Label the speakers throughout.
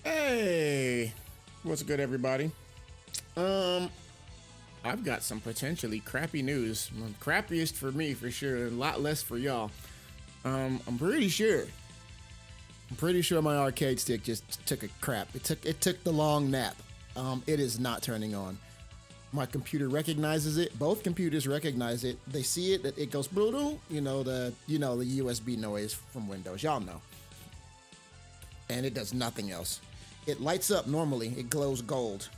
Speaker 1: Hey, what's good, everybody? I've got some potentially crappy news. Crappiest for me, for sure. A lot less for y'all. I'm pretty sure my arcade stick just took a crap. It took the long nap. It is not turning on. My computer recognizes it. Both computers recognize it. They see it. It goes brutal. You know the USB noise from Windows. Y'all know. And it does nothing else. It lights up normally. It glows gold.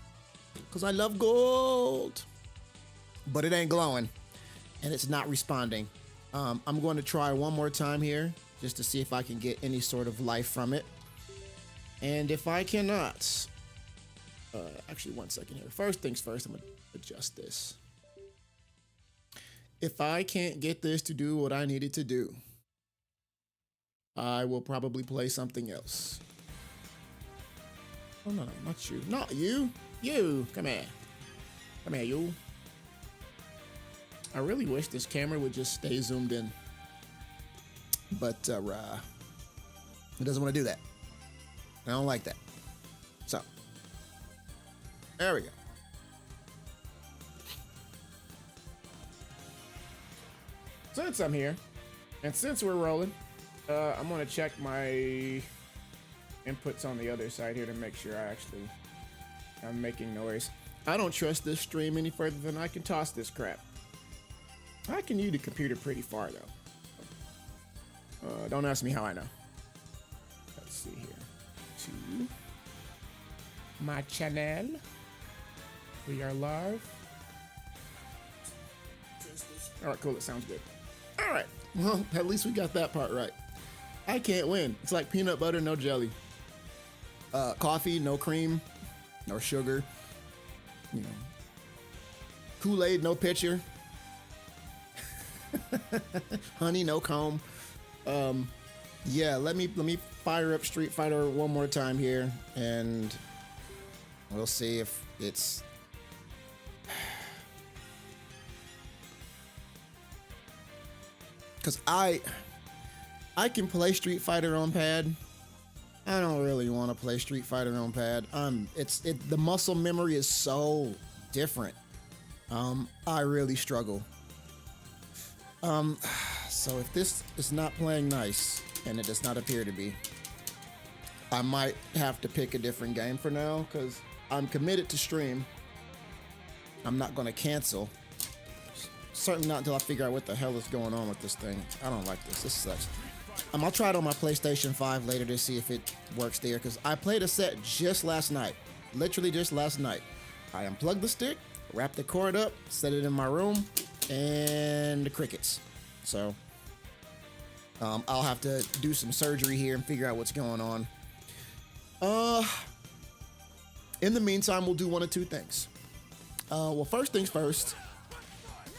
Speaker 1: Because I love gold. But it ain't glowing. And it's not responding. I'm going to try one more time here. Just to see if I can get any sort of life from it. And if I cannot... actually, one second here. First things first, I'm going to adjust this. If I can't get this to do what I need it to do, I will probably play something else. Oh, no, not you. Not you. You. Come here. Come here, you. I really wish this camera would just stay zoomed in. But it doesn't want to do that. I don't like that. So, there we go. Since I'm here, and since we're rolling, I'm going to check my inputs on the other side here to make sure I'm making noise. I don't trust this stream any further than I can toss this crap. I can use the computer pretty far, though. Don't ask me how I know. Let's see here. To my channel. We are live. All right, cool. It sounds good. All right. Well, at least we got that part right. I can't win. It's like peanut butter, no jelly. Coffee, no cream, no sugar. You know, Kool-Aid, no pitcher. Honey, no comb. Yeah, let me fire up Street Fighter one more time here, and we'll see if it's. Because I can play Street Fighter on pad. I don't really want to play Street Fighter on pad. The muscle memory is so different. I really struggle. So if this is not playing nice, and it does not appear to be, I might have to pick a different game for now, because I'm committed to stream. I'm not going to cancel. Certainly not until I figure out what the hell is going on with this thing. I don't like this. This sucks. I'll try it on my PlayStation 5 later to see if it works there, because I played a set just last night. Literally just last night. I unplugged the stick, wrapped the cord up, set it in my room, and the crickets. So I'll have to do some surgery here and figure out what's going on. In the meantime, we'll do one of two things. Well, first things first,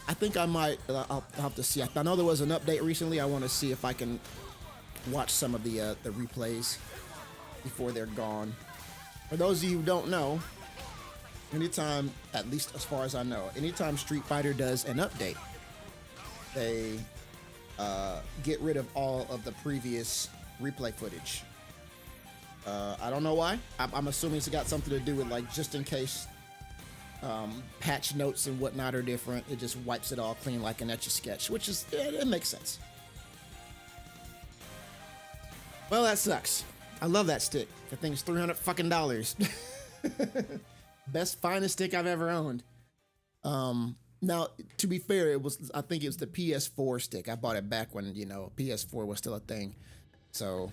Speaker 1: I think I might, I'll have to see. I know there was an update recently. I want to see if I can watch some of the replays before they're gone. For those of you who don't know, anytime, at least as far as I know, anytime Street Fighter does an update, they get rid of all of the previous replay footage. I don't know why. I'm assuming it's got something to do with, like, just in case patch notes and whatnot are different, it just wipes it all clean like an Etch-a-Sketch, which is, it makes sense. Well, that sucks. I love that stick. That thing's $300 fucking dollars. Best, finest stick I've ever owned. Now, to be fair, I think it was the PS4 stick. I bought it back when, PS4 was still a thing. So,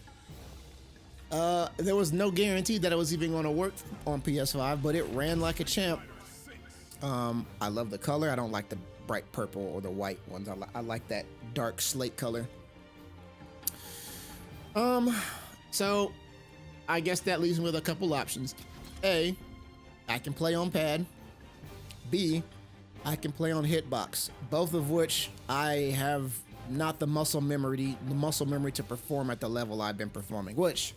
Speaker 1: there was no guarantee that it was even going to work on PS5, but it ran like a champ. I love the color. I don't like the bright purple or the white ones. I like that dark slate color. So, I guess that leaves me with a couple options. A, I can play on pad. B, I can play on hitbox, both of which I have not the muscle memory to perform at the level I've been performing, which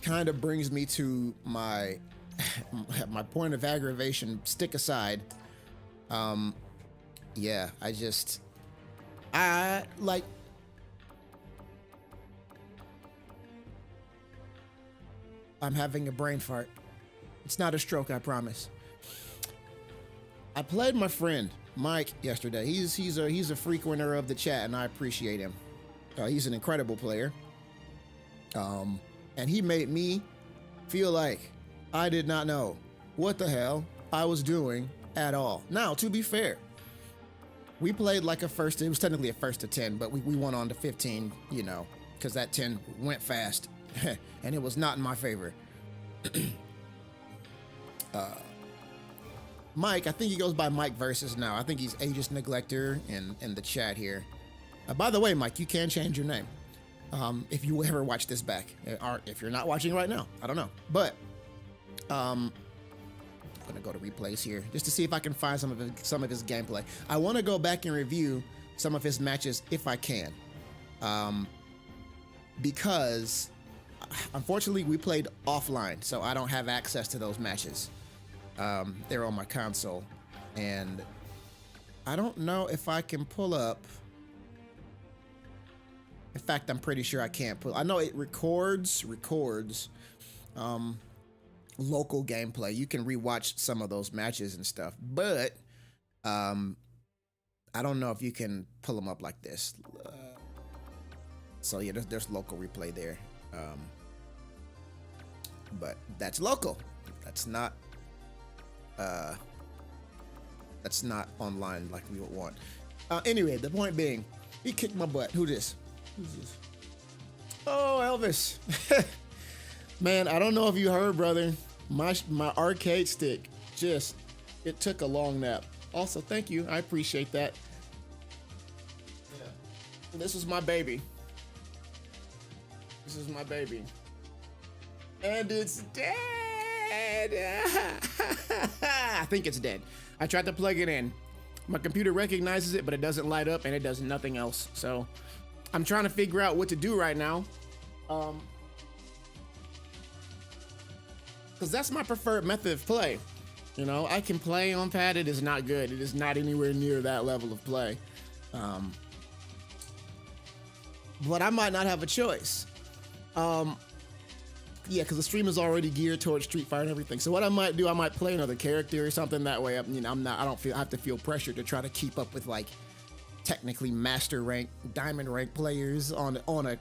Speaker 1: kind of brings me to my point of aggravation. Stick aside, yeah, I like I'm having a brain fart. It's not a stroke, I promise. I played my friend Mike yesterday. He's a frequenter of the chat, and I appreciate him. He's an incredible player. And he made me feel like I did not know what the hell I was doing at all. Now, to be fair, we played like it was technically a first to 10, but we went on to 15, you know, because that 10 went fast, and it was not in my favor. Mike, I think he goes by Mike Versus now. I think he's Aegis Neglector in the chat here. By the way, Mike, you can change your name if you ever watch this back, or if you're not watching right now. I don't know, but I'm gonna go to replays here just to see if I can find some of his gameplay. I want to go back and review some of his matches if I can, because unfortunately we played offline, so I don't have access to those matches. They're on my console, and I don't know if I can pull up. In fact, I'm pretty sure I can't pull. I know it records local gameplay. You can rewatch some of those matches and stuff, but I don't know if you can pull them up like this. So yeah, there's local replay there, but that's local. That's not online like we would want. Anyway, the point being, he kicked my butt. Who's this? Oh, Elvis. Man, I don't know if you heard, brother. My arcade stick it took a long nap. Also, thank you. I appreciate that. Yeah. This is my baby. This is my baby. And it's dead. I think it's dead. I tried to plug it in. My computer recognizes it, but it doesn't light up and it does nothing else. So I'm trying to figure out what to do right now. Because that's my preferred method of play. You know, I can play on pad. It is not good. It is not anywhere near that level of play. But I might not have a choice. Yeah, because the stream is already geared towards Street Fighter and everything. So what I might do, I might play another character or something. That way, I don't have to feel pressure to try to keep up with like technically master rank, diamond rank players on a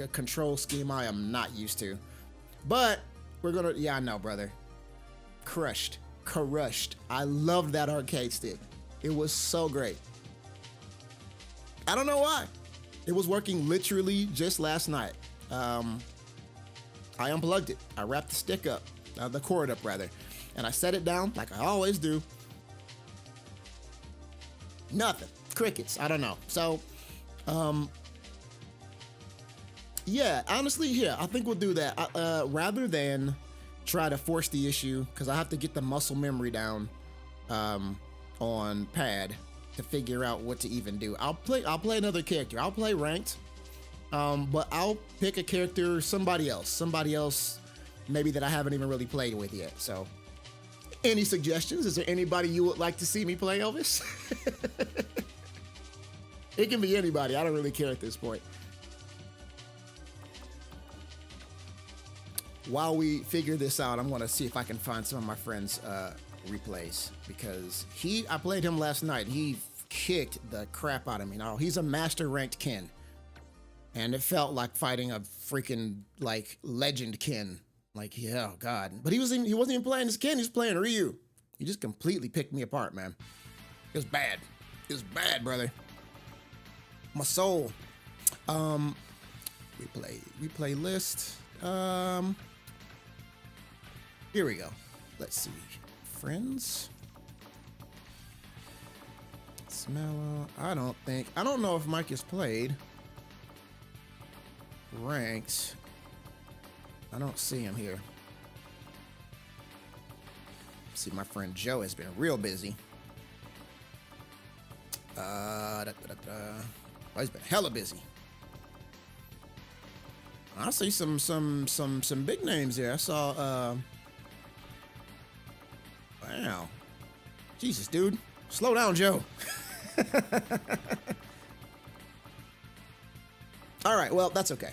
Speaker 1: control scheme I am not used to. But we're gonna, yeah, I know, brother. Crushed. I loved that arcade stick. It was so great. I don't know why. It was working literally just last night. I unplugged it. I wrapped the stick up, the cord up rather, and I set it down like I always do. Nothing. Crickets. I don't know. So, yeah, honestly, yeah, I think we'll do that. Rather than try to force the issue, because I have to get the muscle memory down on pad to figure out what to even do. I'll play another character. I'll play ranked, but I'll pick a character, somebody else maybe that I haven't even really played with yet. So, any suggestions? Is there anybody you would like to see me play, Elvis? It can be anybody. I don't really care at this point. While we figure this out, I'm going to see if I can find some of my friends' replays, because I played him last night. He kicked the crap out of me. Now, he's a master ranked Ken, and it felt like fighting a freaking like legend Ken. Like, yeah, oh God. But he wasn't even playing as Ken. He was playing Ryu. He just completely picked me apart, man. It was bad. It was bad, brother. My soul. Replay list. Here we go. Let's see. Friends. Smello. I don't know if Mike has played ranked. I don't see him here. See, my friend Joe has been real busy. Oh, he's been hella busy. I see some big names there. I saw wow. Jesus, dude. Slow down, Joe. All right, well, that's okay.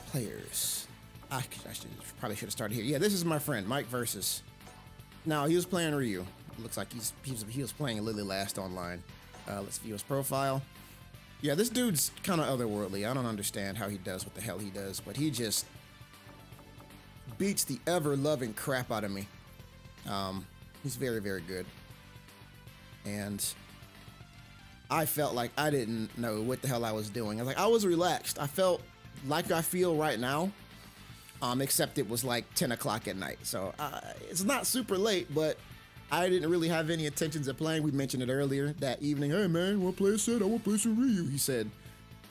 Speaker 1: Players. Probably should have started here. Yeah, this is my friend Mike versus. Now he was playing Ryu. Looks like he was playing Lily last online. Let's view his profile. Yeah, this dude's kind of otherworldly. I don't understand how he does what the hell he does, but he just beats the ever-loving crap out of me. He's very, very good. And I felt like I didn't know what the hell I was doing. I was relaxed. I felt like I feel right now, except it was like 10 o'clock at night. So it's not super late, but I didn't really have any intentions of playing. We mentioned it earlier that evening. Hey man, want to play a set? I want to play some Ryu, he said.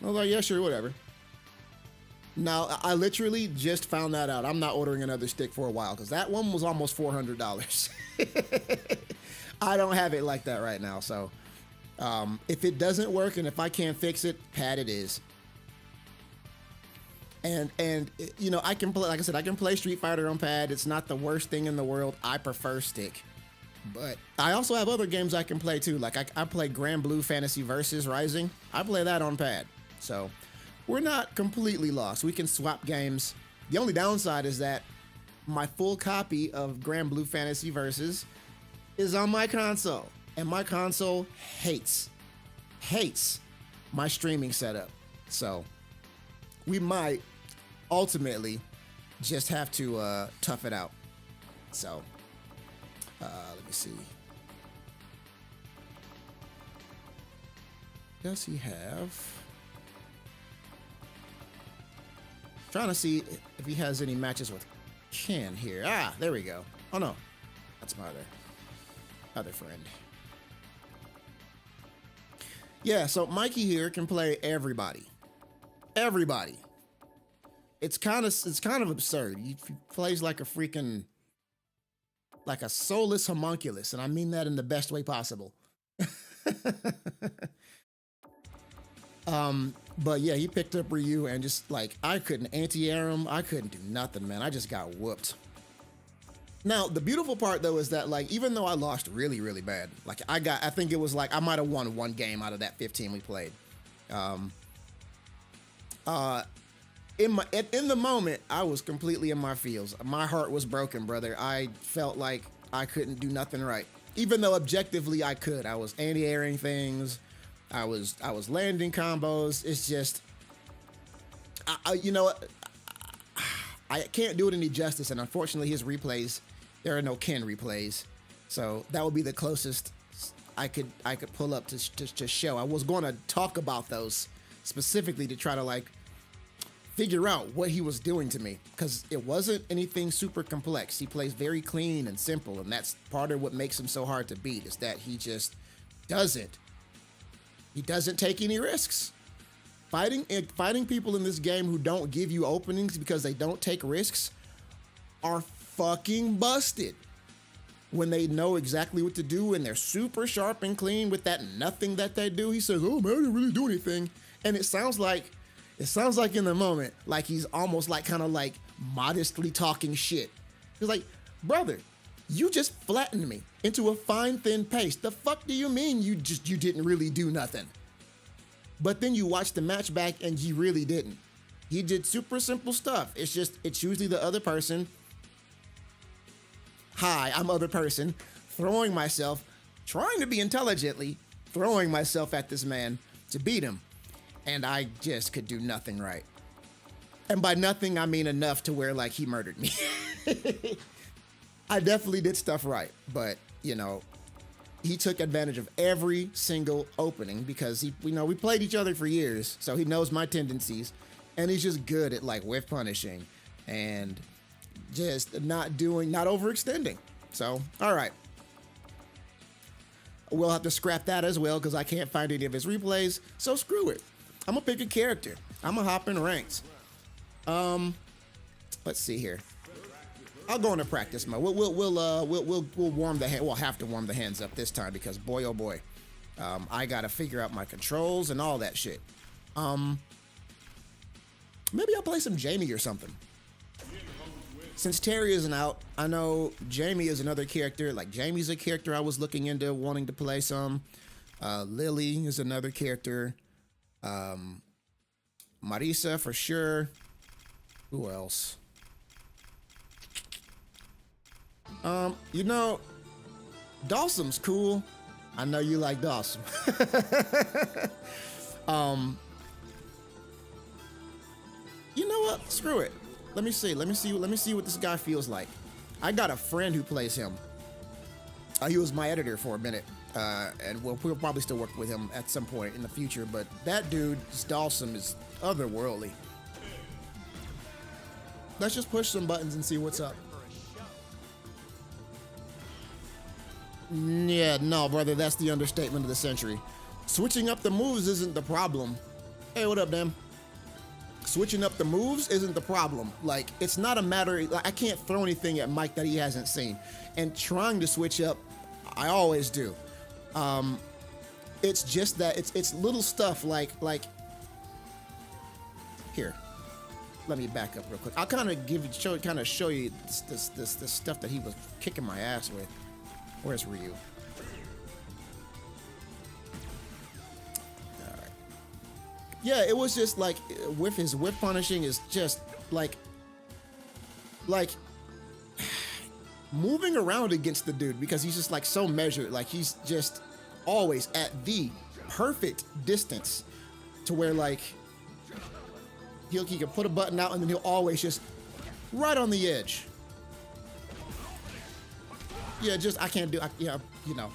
Speaker 1: I was like, yeah, sure, whatever. Now, I literally just found that out. I'm not ordering another stick for a while because that one was almost $400. I don't have it like that right now. So if it doesn't work and if I can't fix it, pad it is. And you know, I can play, like I said, I can play Street Fighter on pad. It's not the worst thing in the world. I prefer stick. But I also have other games I can play too. Like I play Grand Blue Fantasy Versus Rising. I play that on pad. So we're not completely lost. We can swap games. The only downside is that my full copy of Grand Blue Fantasy Versus is on my console. And my console hates my streaming setup. So we might ultimately just have to tough it out. So let me see. Does he have? Trying to see if he has any matches with Ken here. Ah, there we go. Oh no, that's my other friend. Yeah, so Mikey here can play everybody. Everybody. It's kind of absurd. He plays like a freaking, like a soulless homunculus, and I mean that in the best way possible. But yeah, he picked up Ryu and just like, I couldn't anti-air him. I couldn't do nothing, man. I just got whooped. Now, the beautiful part though is that like, even though I lost really, really bad, like I think it was like, I might've won one game out of that 15 we played. In the moment, I was completely in my feels. My heart was broken, brother. I felt like I couldn't do nothing right. Even though objectively I could. I was anti-airing things. I was landing combos. It's just, you know what? I can't do it any justice. And unfortunately, his replays, there are no Ken replays. So that would be the closest I could pull up to show. I was going to talk about those specifically to try to like figure out what he was doing to me, because it wasn't anything super complex. He plays very clean and simple, and that's part of what makes him so hard to beat, is that he just doesn't take any risks. Fighting people in this game who don't give you openings because they don't take risks are fucking busted. When they know exactly what to do and they're super sharp and clean with that nothing that they do, he says, "Oh man, I didn't really do anything," and it sounds like in the moment, like he's almost like kind of like modestly talking shit. He's like, "Brother, you just flattened me into a fine thin paste. The fuck do you mean you didn't really do nothing?" But then you watch the match back and he really didn't. He did super simple stuff. It's usually the other person. Hi, I'm other person, throwing myself, trying to be intelligently, throwing myself at this man to beat him. And I just could do nothing right. And by nothing, I mean enough to where like he murdered me. I definitely did stuff right, but you know, he took advantage of every single opening because we played each other for years, so he knows my tendencies, and he's just good at like whiff punishing and just not overextending. So, all right. We'll have to scrap that as well because I can't find any of his replays, so screw it. I'm gonna pick a character. I'm gonna hop in ranked. Let's see here. I'll go into practice mode. We'll warm the hand. We'll have to warm the hands up this time because boy, oh boy, I gotta figure out my controls and all that shit. Maybe I'll play some Jamie or something. Since Terry isn't out, I know Jamie is another character. Like Jamie's a character I was looking into wanting to play some. Lily is another character. Marisa for sure. Who else? You know, Dawson's cool. I know you like Dawson. You know what? Screw it. Let me see what this guy feels like. I got a friend who plays him. He was my editor for a minute. And we'll probably still work with him at some point in the future, but that dude, Dawson, is otherworldly. Let's just push some buttons and see what's up. Yeah, no, brother, that's the understatement of the century. Switching up the moves isn't the problem. Hey, what up, Dan? Switching up the moves isn't the problem. Like, it's not a matter, like, I can't throw anything at Mike that he hasn't seen. And trying to switch up, I always do. It's just that it's little stuff like here. Let me back up real quick. I'll kind of show you this stuff that he was kicking my ass with. Where's Ryu? All right. Yeah, it was just like with his whip punishing is just like moving around against the dude because he's just like so measured. Like he's just always at the perfect distance to where like he can put a button out and then he'll always just right on the edge. Yeah, just I can't do. You know.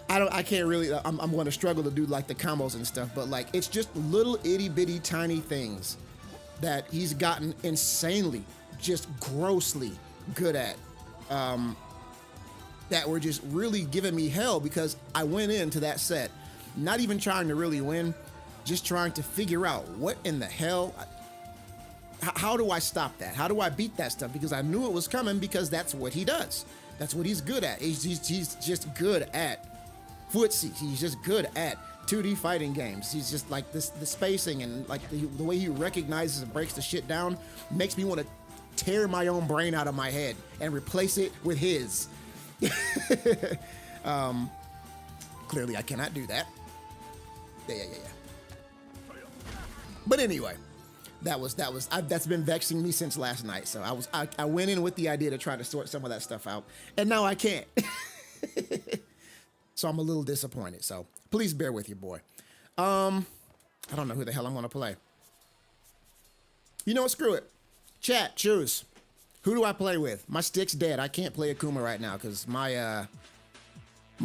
Speaker 1: I can't really. I'm going to struggle to do like the combos and stuff. But like it's just little itty bitty tiny things that he's gotten insanely, just grossly good at. That were just really giving me hell because I went into that set not even trying to really win, just trying to figure out what in the hell. How do I stop that? How do I beat that stuff? Because I knew it was coming because that's what he does. That's what he's good at. He's just good at footsie. He's just good at 2D fighting games. He's just like the spacing and like the way he recognizes and breaks the shit down makes me want to tear my own brain out of my head and replace it with his. Clearly I cannot do that. Yeah. But anyway. That's been vexing me since last night. So I went in with the idea to try to sort some of that stuff out, and now I can't. So I'm a little disappointed. So please bear with your boy. I don't know who the hell I'm gonna play. You know what? Screw it. Chat, choose. Who do I play with? My stick's dead. I can't play Akuma right now because my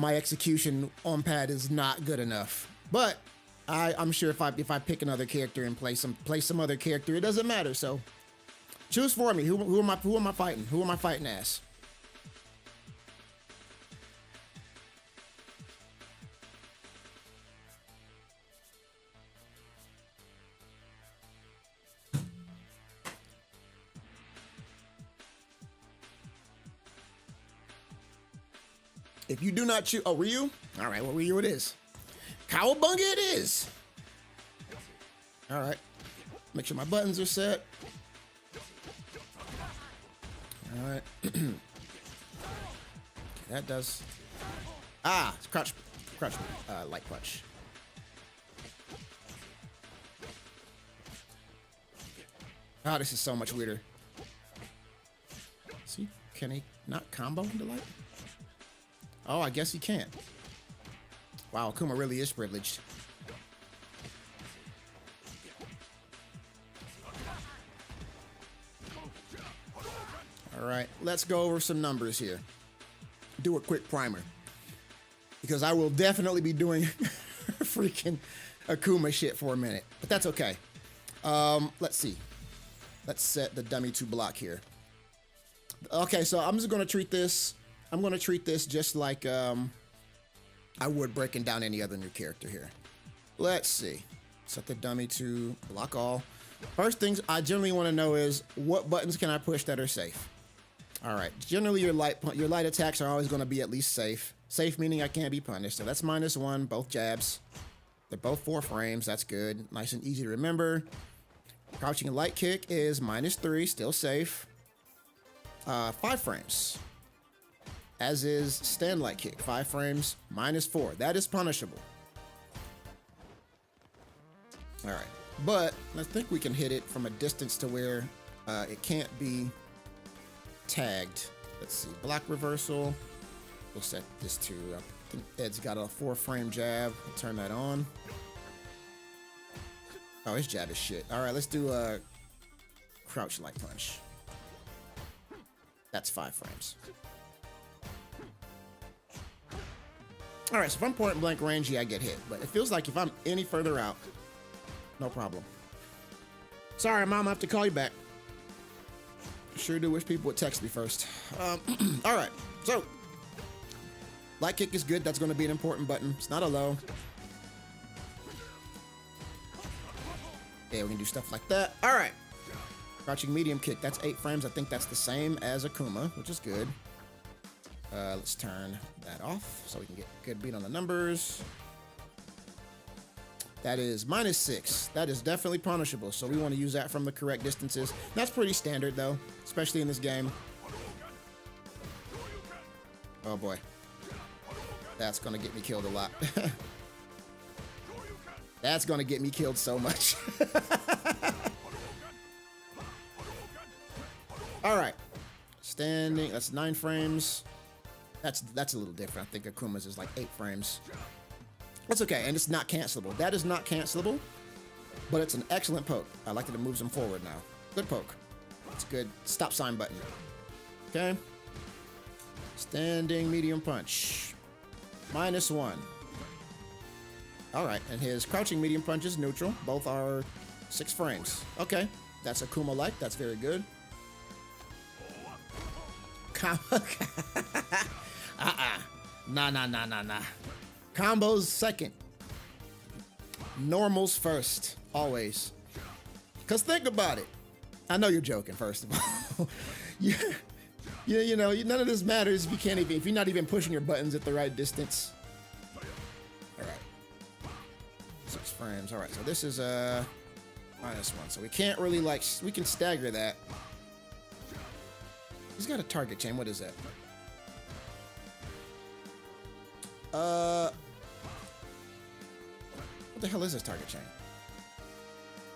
Speaker 1: execution on pad is not good enough. But I'm sure if I pick another character and play some other character, it doesn't matter. So choose for me. Who am I fighting? Who am I fighting as? If you do not choose, oh, Ryu? All right, well, Ryu it is. Cowabunga it is. All right. Make sure my buttons are set. All right. Okay, that does. It's crouch, light punch. Oh, this is so much weirder. See, can he not combo into light? Oh, I guess he can't. Wow, Akuma really is privileged. All right, let's go over some numbers here. Do a quick primer. Because I will definitely be doing freaking Akuma shit for a minute. But that's okay. Let's see. Let's set the dummy to block here. Okay, so I'm just going to treat this. I'm going to treat this just like I would breaking down any other new character here. Let's see. Set the dummy to block all. First things I generally want to know is what buttons can I push that are safe? All right. Generally, your light attacks are always going to be at least safe. Safe meaning I can't be punished. So that's -1, both jabs. They're both 4 frames. That's good. Nice and easy to remember. Crouching light kick is -3, still safe. 5 frames. As is stand light kick, 5 frames, -4. That is punishable. All right, but I think we can hit it from a distance to where it can't be tagged. Let's see, block reversal. We'll set this to, I think Ed's got a 4-frame jab. We'll turn that on. Oh, his jab is shit. All right, let's do a crouch light punch. That's 5 frames. All right, so if I'm point blank range, yeah, I get hit. But it feels like if I'm any further out, no problem. Sorry, Mom, I have to call you back. Sure do wish people would text me first. All right, so light kick is good. That's going to be an important button. It's not a low. Yeah, we can do stuff like that. All right. Crouching medium kick. That's 8 frames. I think that's the same as Akuma, which is good. Let's turn that off so we can get a good beat on the numbers. That is -6. That is definitely punishable, so we want to use that from the correct distances. That's pretty standard, though, especially in this game. Oh, boy. That's going to get me killed a lot. That's going to get me killed so much. All right. Standing. That's 9 frames. That's a little different. I think Akuma's is like 8 frames. That's okay, and it's not cancelable. That is not cancelable, but it's an excellent poke. I like that it moves him forward now. Good poke. It's good. Stop sign button. Okay. Standing medium punch. -1. All right, and his crouching medium punch is neutral. Both are 6 frames. Okay, that's Akuma-like. That's very good. Nah. Combos second. Normals first. Always. Because think about it. I know you're joking, first of all. You know, none of this matters if you can't even, if you're not even pushing your buttons at the right distance. All right. 6 frames. All right, so this is -1. So we can't really, like, we can stagger that. He's got a target chain. What is that? What the hell is this target chain?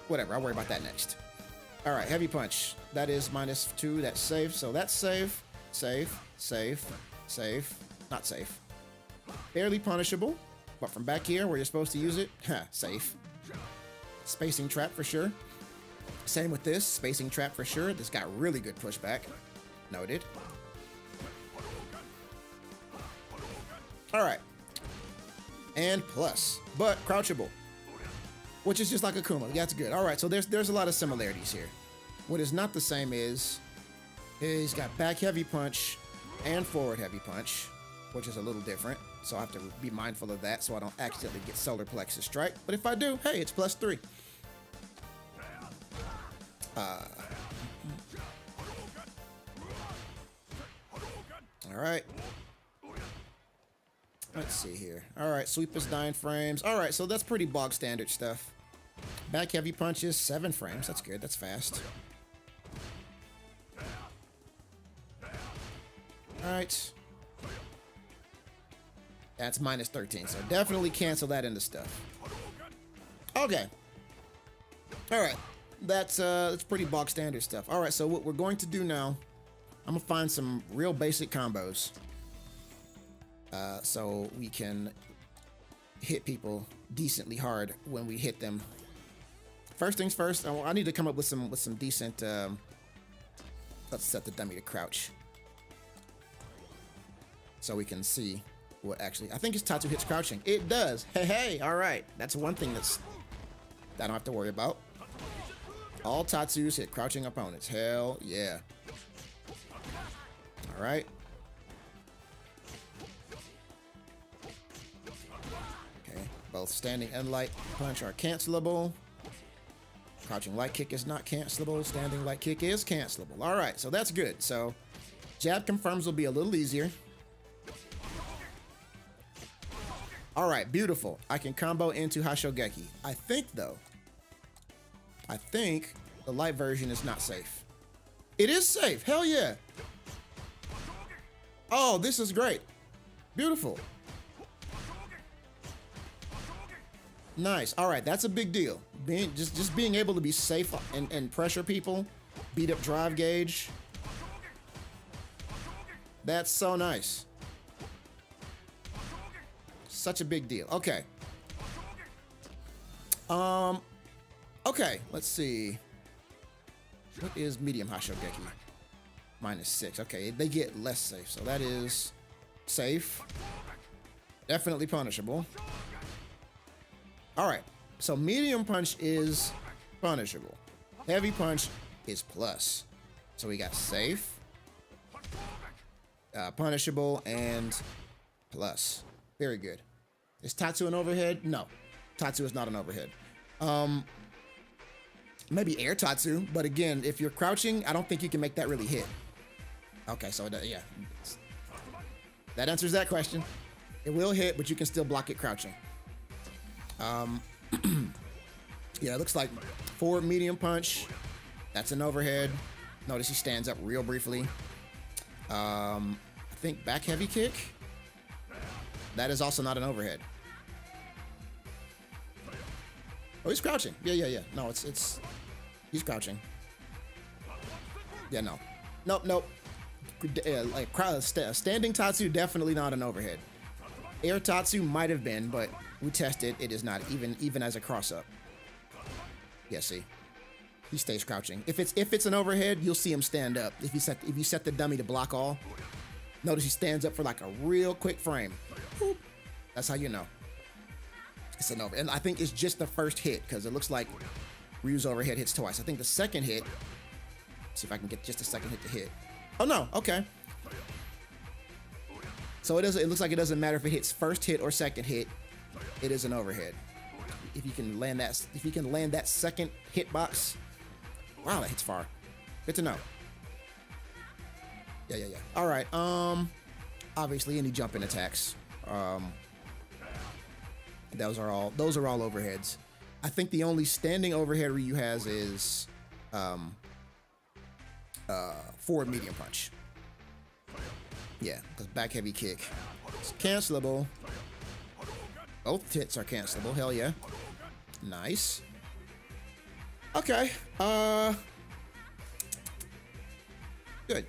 Speaker 1: Whatever, I'll worry about that next. All right, heavy punch. That is -2. That's safe. So that's safe. Safe. Not safe. Barely punishable. But from back here where you're supposed to use it, safe. Spacing trap for sure. Same with this. Spacing trap for sure. This got really good pushback. Noted. All right. And plus, but crouchable, which is just like Akuma. That's good. All right, so there's a lot of similarities here. What is not the same is he's got back heavy punch and forward heavy punch, which is a little different. So I have to be mindful of that so I don't accidentally get solar plexus strike. But if I do, hey, it's +3. All right. Let's see here. All right, sweep is 9 frames. All right, so that's pretty bog standard stuff. Back heavy punches, 7 frames. That's good. That's fast. All right. That's -13, so definitely cancel that into stuff. Okay. All right. That's pretty bog standard stuff. All right, so what we're going to do now, I'm gonna find some real basic combos. So we can hit people decently hard when we hit them. First things first, I need to come up with some decent. Let's set the dummy to crouch, so we can see what actually. I think his Tatsu hits crouching. It does. Hey, all right. That's one thing that I don't have to worry about. All Tatsus hit crouching opponents. Hell yeah. All right. Both standing and light punch are cancelable. Crouching light kick is not cancelable. Standing light kick is cancelable. All right, so that's good. So jab confirms will be a little easier. All right, beautiful. I can combo into Hashogeki. I think the light version is not safe. It is safe. Hell yeah. Oh, this is great. Beautiful. Nice. All right, that's a big deal. Just being able to be safe and pressure people, beat up drive gauge. That's so nice. Such a big deal. Okay. Okay, let's see. What is medium Hashogeki? -6. Okay, they get less safe, so that is safe. Definitely punishable. All right, so medium punch is punishable. Heavy punch is plus. So we got safe, punishable, and plus. Very good. Is Tatsu an overhead? No, Tatsu is not an overhead. Maybe air Tatsu, but again, if you're crouching, I don't think you can make that really hit. Okay, so yeah, that answers that question. It will hit, but you can still block it crouching. Yeah, it looks like forward medium punch. That's an overhead. Notice he stands up real briefly. I think back heavy kick. That is also not an overhead. Oh, he's crouching. Yeah. No, it's he's crouching. Yeah, no. Nope. Standing Tatsu, definitely not an overhead. Air Tatsu might have been, but we tested. It is not, even as a cross up. Yeah, see, he stays crouching. If it's an overhead, you'll see him stand up. If you set the dummy to block all, notice he stands up for like a real quick frame. Boop. That's how you know it's an over. And I think it's just the first hit because it looks like Ryu's overhead hits twice. I think the second hit. See if I can get just a second hit to hit. Oh no, okay. So it looks like it doesn't matter if it hits first hit or second hit. It is an overhead. If you can land that second hitbox. Wow, that hits far. Good to know. Yeah. All right. Obviously any jumping attacks. Those are all overheads. I think the only standing overhead Ryu has is forward medium punch. Yeah, because back heavy kick. It's cancelable. Both hits are cancelable. Hell yeah. Nice. Okay. Good.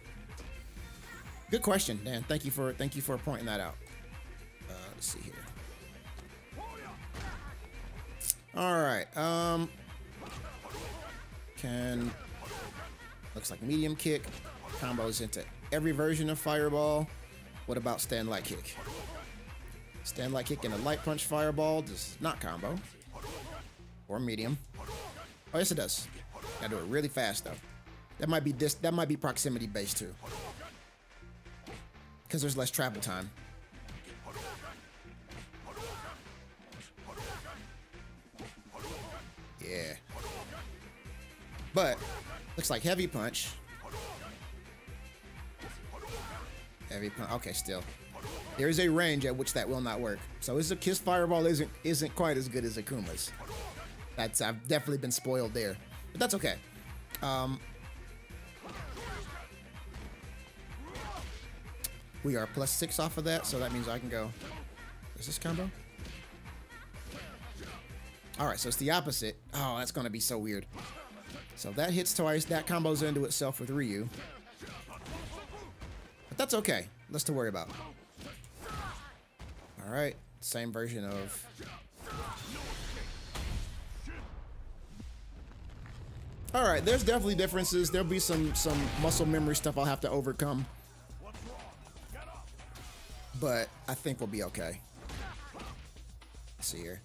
Speaker 1: Good question, Dan. Thank you for pointing that out. Let's see here. All right. Looks like medium kick combos into every version of Fireball. What about stand light kick? Stand light kick and a light punch Fireball does not combo. Or medium. Oh yes, it does. Gotta do it really fast though. That might be proximity based too. Because there's less travel time. Yeah. But looks like heavy punch. Heavy punch. Okay, still. There is a range at which that will not work. So his Fireball isn't quite as good as Akuma's. I've definitely been spoiled there. But that's okay. We are +6 off of that, so that means I can go. Is this combo? Alright, so it's the opposite. Oh, that's gonna be so weird. So that hits twice, that combos into itself with Ryu. But that's okay. Less to worry about. Alright, same version of. Alright, there's definitely differences. There'll be some muscle memory stuff I'll have to overcome. But I think we'll be okay. Let's see here.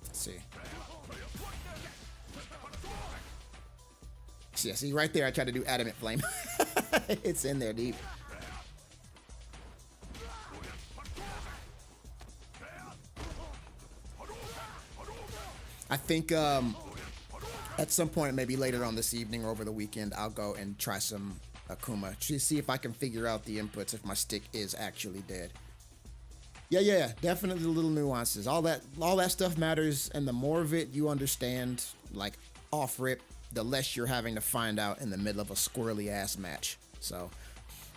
Speaker 1: Let's see. Yeah, see right there I tried to do adamant flame. It's in there deep. I think at some point, maybe later on this evening or over the weekend, I'll go and try some Akuma to see if I can figure out the inputs if my stick is actually dead. Yeah, definitely the little nuances. All that stuff matters, and the more of it you understand, like off rip, the less you're having to find out in the middle of a squirrely ass match. So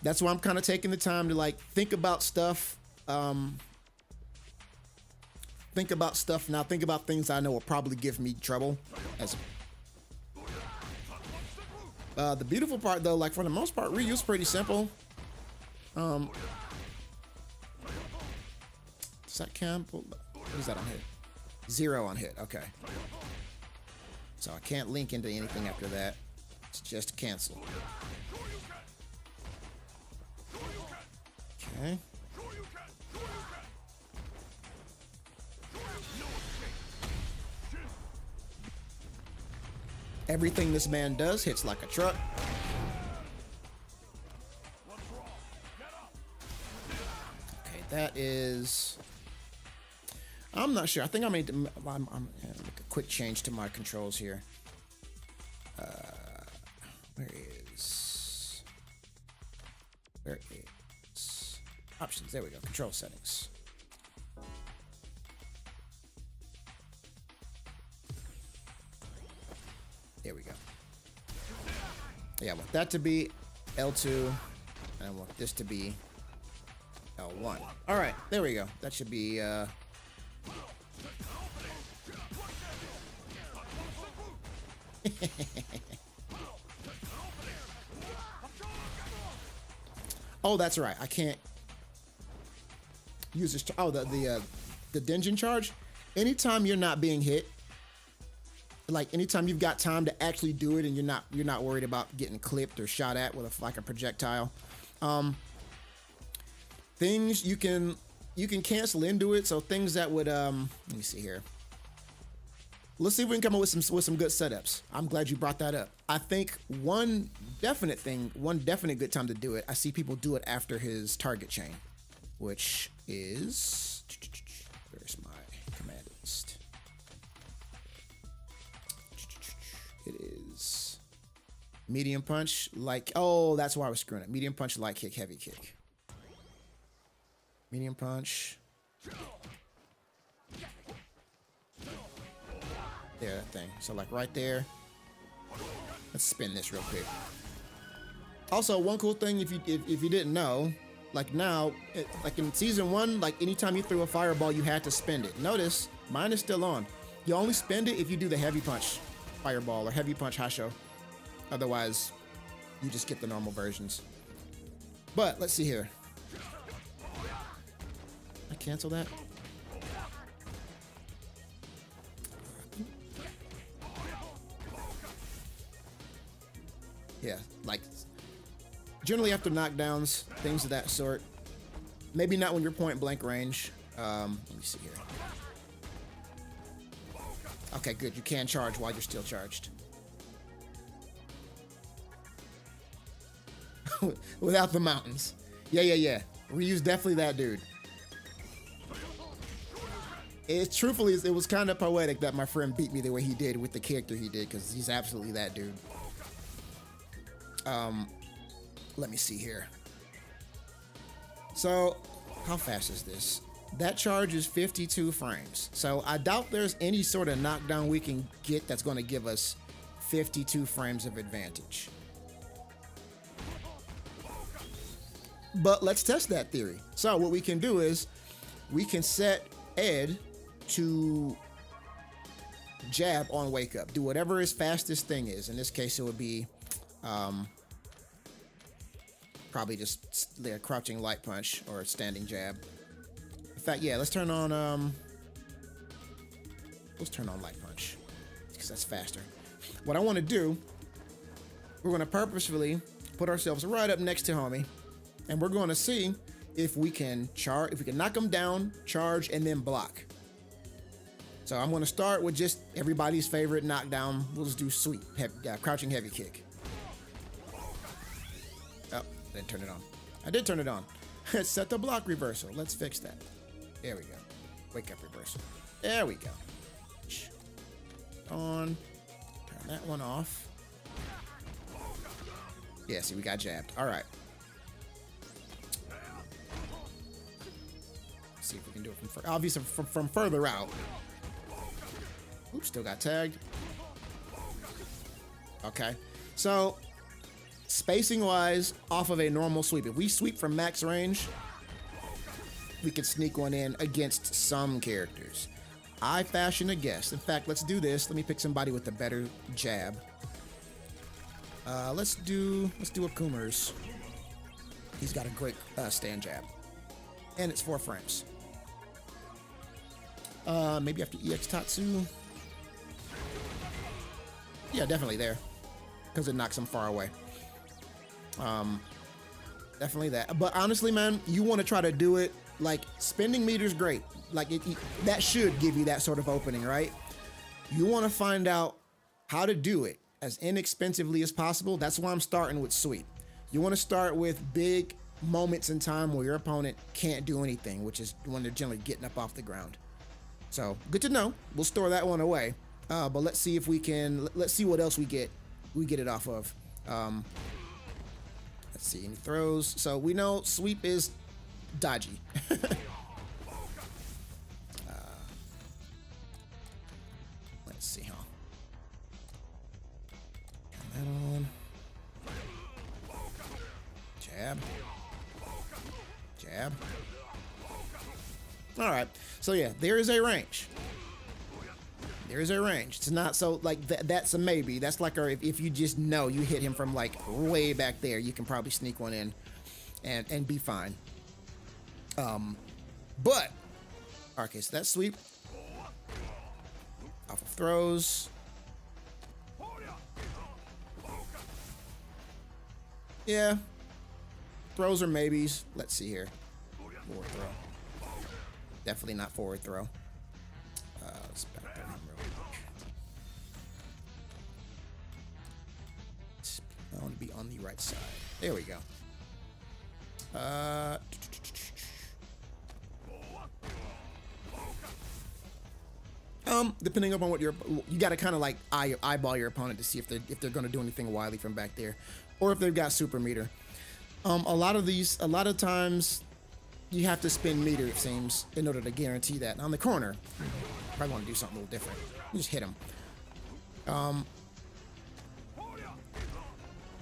Speaker 1: That's why I'm kind of taking the time to like think about stuff. Think about stuff now. Think about things I know will probably give me trouble. As the beautiful part, though, like for the most part, Ryu's pretty simple. Does that count? What is that on hit? 0 on hit. Okay. So I can't link into anything after that. It's just cancel. Okay. Everything this man does hits like a truck. Okay, that is... I'm not sure. I think I made... I'm make a quick change to my controls here. Where is... Options. There we go. Control settings. There we go. Yeah, I want that to be L2, and I want this to be L1. All right, there we go. That should be. Oh, that's right. I can't use this. Oh, the Denjin charge. Anytime you're not being hit. Like anytime you've got time to actually do it and you're not worried about getting clipped or shot at with like a projectile, things you can cancel into it. So things that would let me see here. Let's see if we can come up with some good setups. I'm glad you brought that up. I think one definite good time to do it. I see people do it after his target chain, which is where's my command list? It is medium punch, like, oh, that's why I was screwing it. Medium punch, light kick, heavy kick. Medium punch. There, that thing. So like right there. Let's spin this real quick. Also, one cool thing, if you didn't know, like now, like in season 1, like anytime you threw a fireball, you had to spend it. Notice, mine is still on. You only spend it if you do the heavy punch fireball or heavy punch hasho. Otherwise, you just get the normal versions. But let's see here. I cancel that. Yeah, like generally after knockdowns, things of that sort. Maybe not when you're point blank range. Let me see here. Okay, good. You can charge while you're still charged. Without the mountains. Yeah. Ryu's definitely that dude. Truthfully, it was kind of poetic that my friend beat me the way he did with the character he did, because he's absolutely that dude. Let me see here. So, how fast is this? That charge is 52 frames. So I doubt there's any sort of knockdown we can get that's going to give us 52 frames of advantage. But let's test that theory. So what we can do is we can set Ed to jab on wake up. Do whatever his fastest thing is. In this case, it would be probably just a crouching light punch or a standing jab. In fact, yeah, let's turn on light punch because that's faster. What I want to do, we're going to purposefully put ourselves right up next to homie, and we're going to see if we can knock him down, charge, and then block. So I'm going to start with just everybody's favorite knockdown. We'll just do sweep, crouching heavy kick. Oh, didn't turn it on. I did turn it on. Set the block reversal. Let's fix that. There we go. Wake up reversal. There we go. On. Turn that one off. Yeah, see, we got jabbed. All right. Let's see if we can do it from obviously from further out. Oops, still got tagged. Okay. So spacing wise, off of a normal sweep. If we sweep from max range, we could sneak one in against some characters. I fashion a guess. In fact, let's do this. Let me pick somebody with a better jab. Let's do Akuma's. He's got a great stand jab, and it's 4 frames. Maybe after EX Tatsu. Yeah, definitely there, because it knocks him far away. Definitely that. But honestly, man, you want to try to do it like spending meter's great. Like that should give you that sort of opening, right? You want to find out how to do it as inexpensively as possible. That's why I'm starting with sweep. You want to start with big moments in time where your opponent can't do anything, which is when they're generally getting up off the ground. So good to know. We'll store that one away. But let's see if we can. Let's see what else we get. We get it off of. Let's see, any throws. So we know sweep is dodgy. Let's see, huh? Turn that on. Jab. Jab. All right. So yeah, there is a range. There is a range. It's not so like that's a maybe. That's like if you just know you hit him from like way back there, you can probably sneak one in and be fine. But okay, so that sweep off of throws. Yeah, throws are maybes. Let's see here. Forward throw. Definitely not forward throw. Let's back down him real quick. I want to be on the right side. There we go. Depending upon what you got to kind of like eyeball your opponent to see if they're going to do anything wily from back there, or if they've got super meter. A lot of times you have to spend meter, it seems, in order to guarantee that. Now, on the corner, probably want to do something a little different. You just hit him.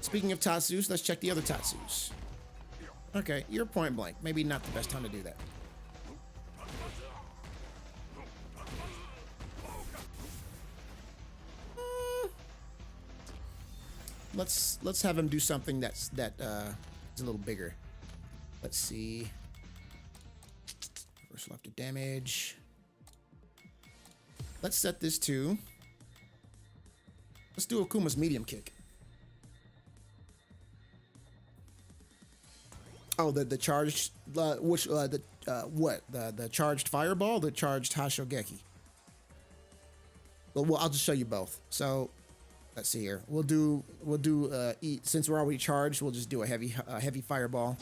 Speaker 1: Speaking of Tatsus, let's check the other Tatsus. Okay, you're point blank. Maybe not the best time to do that. Let's have him do something that's is a little bigger. Let's see. Reversal after damage. Let's set this to. Let's do Akuma's medium kick. Oh, the charged the charged fireball, the charged Hashogeki. Well, I'll just show you both. So let's see here. We'll do since we're already charged, we'll just do a heavy fireball.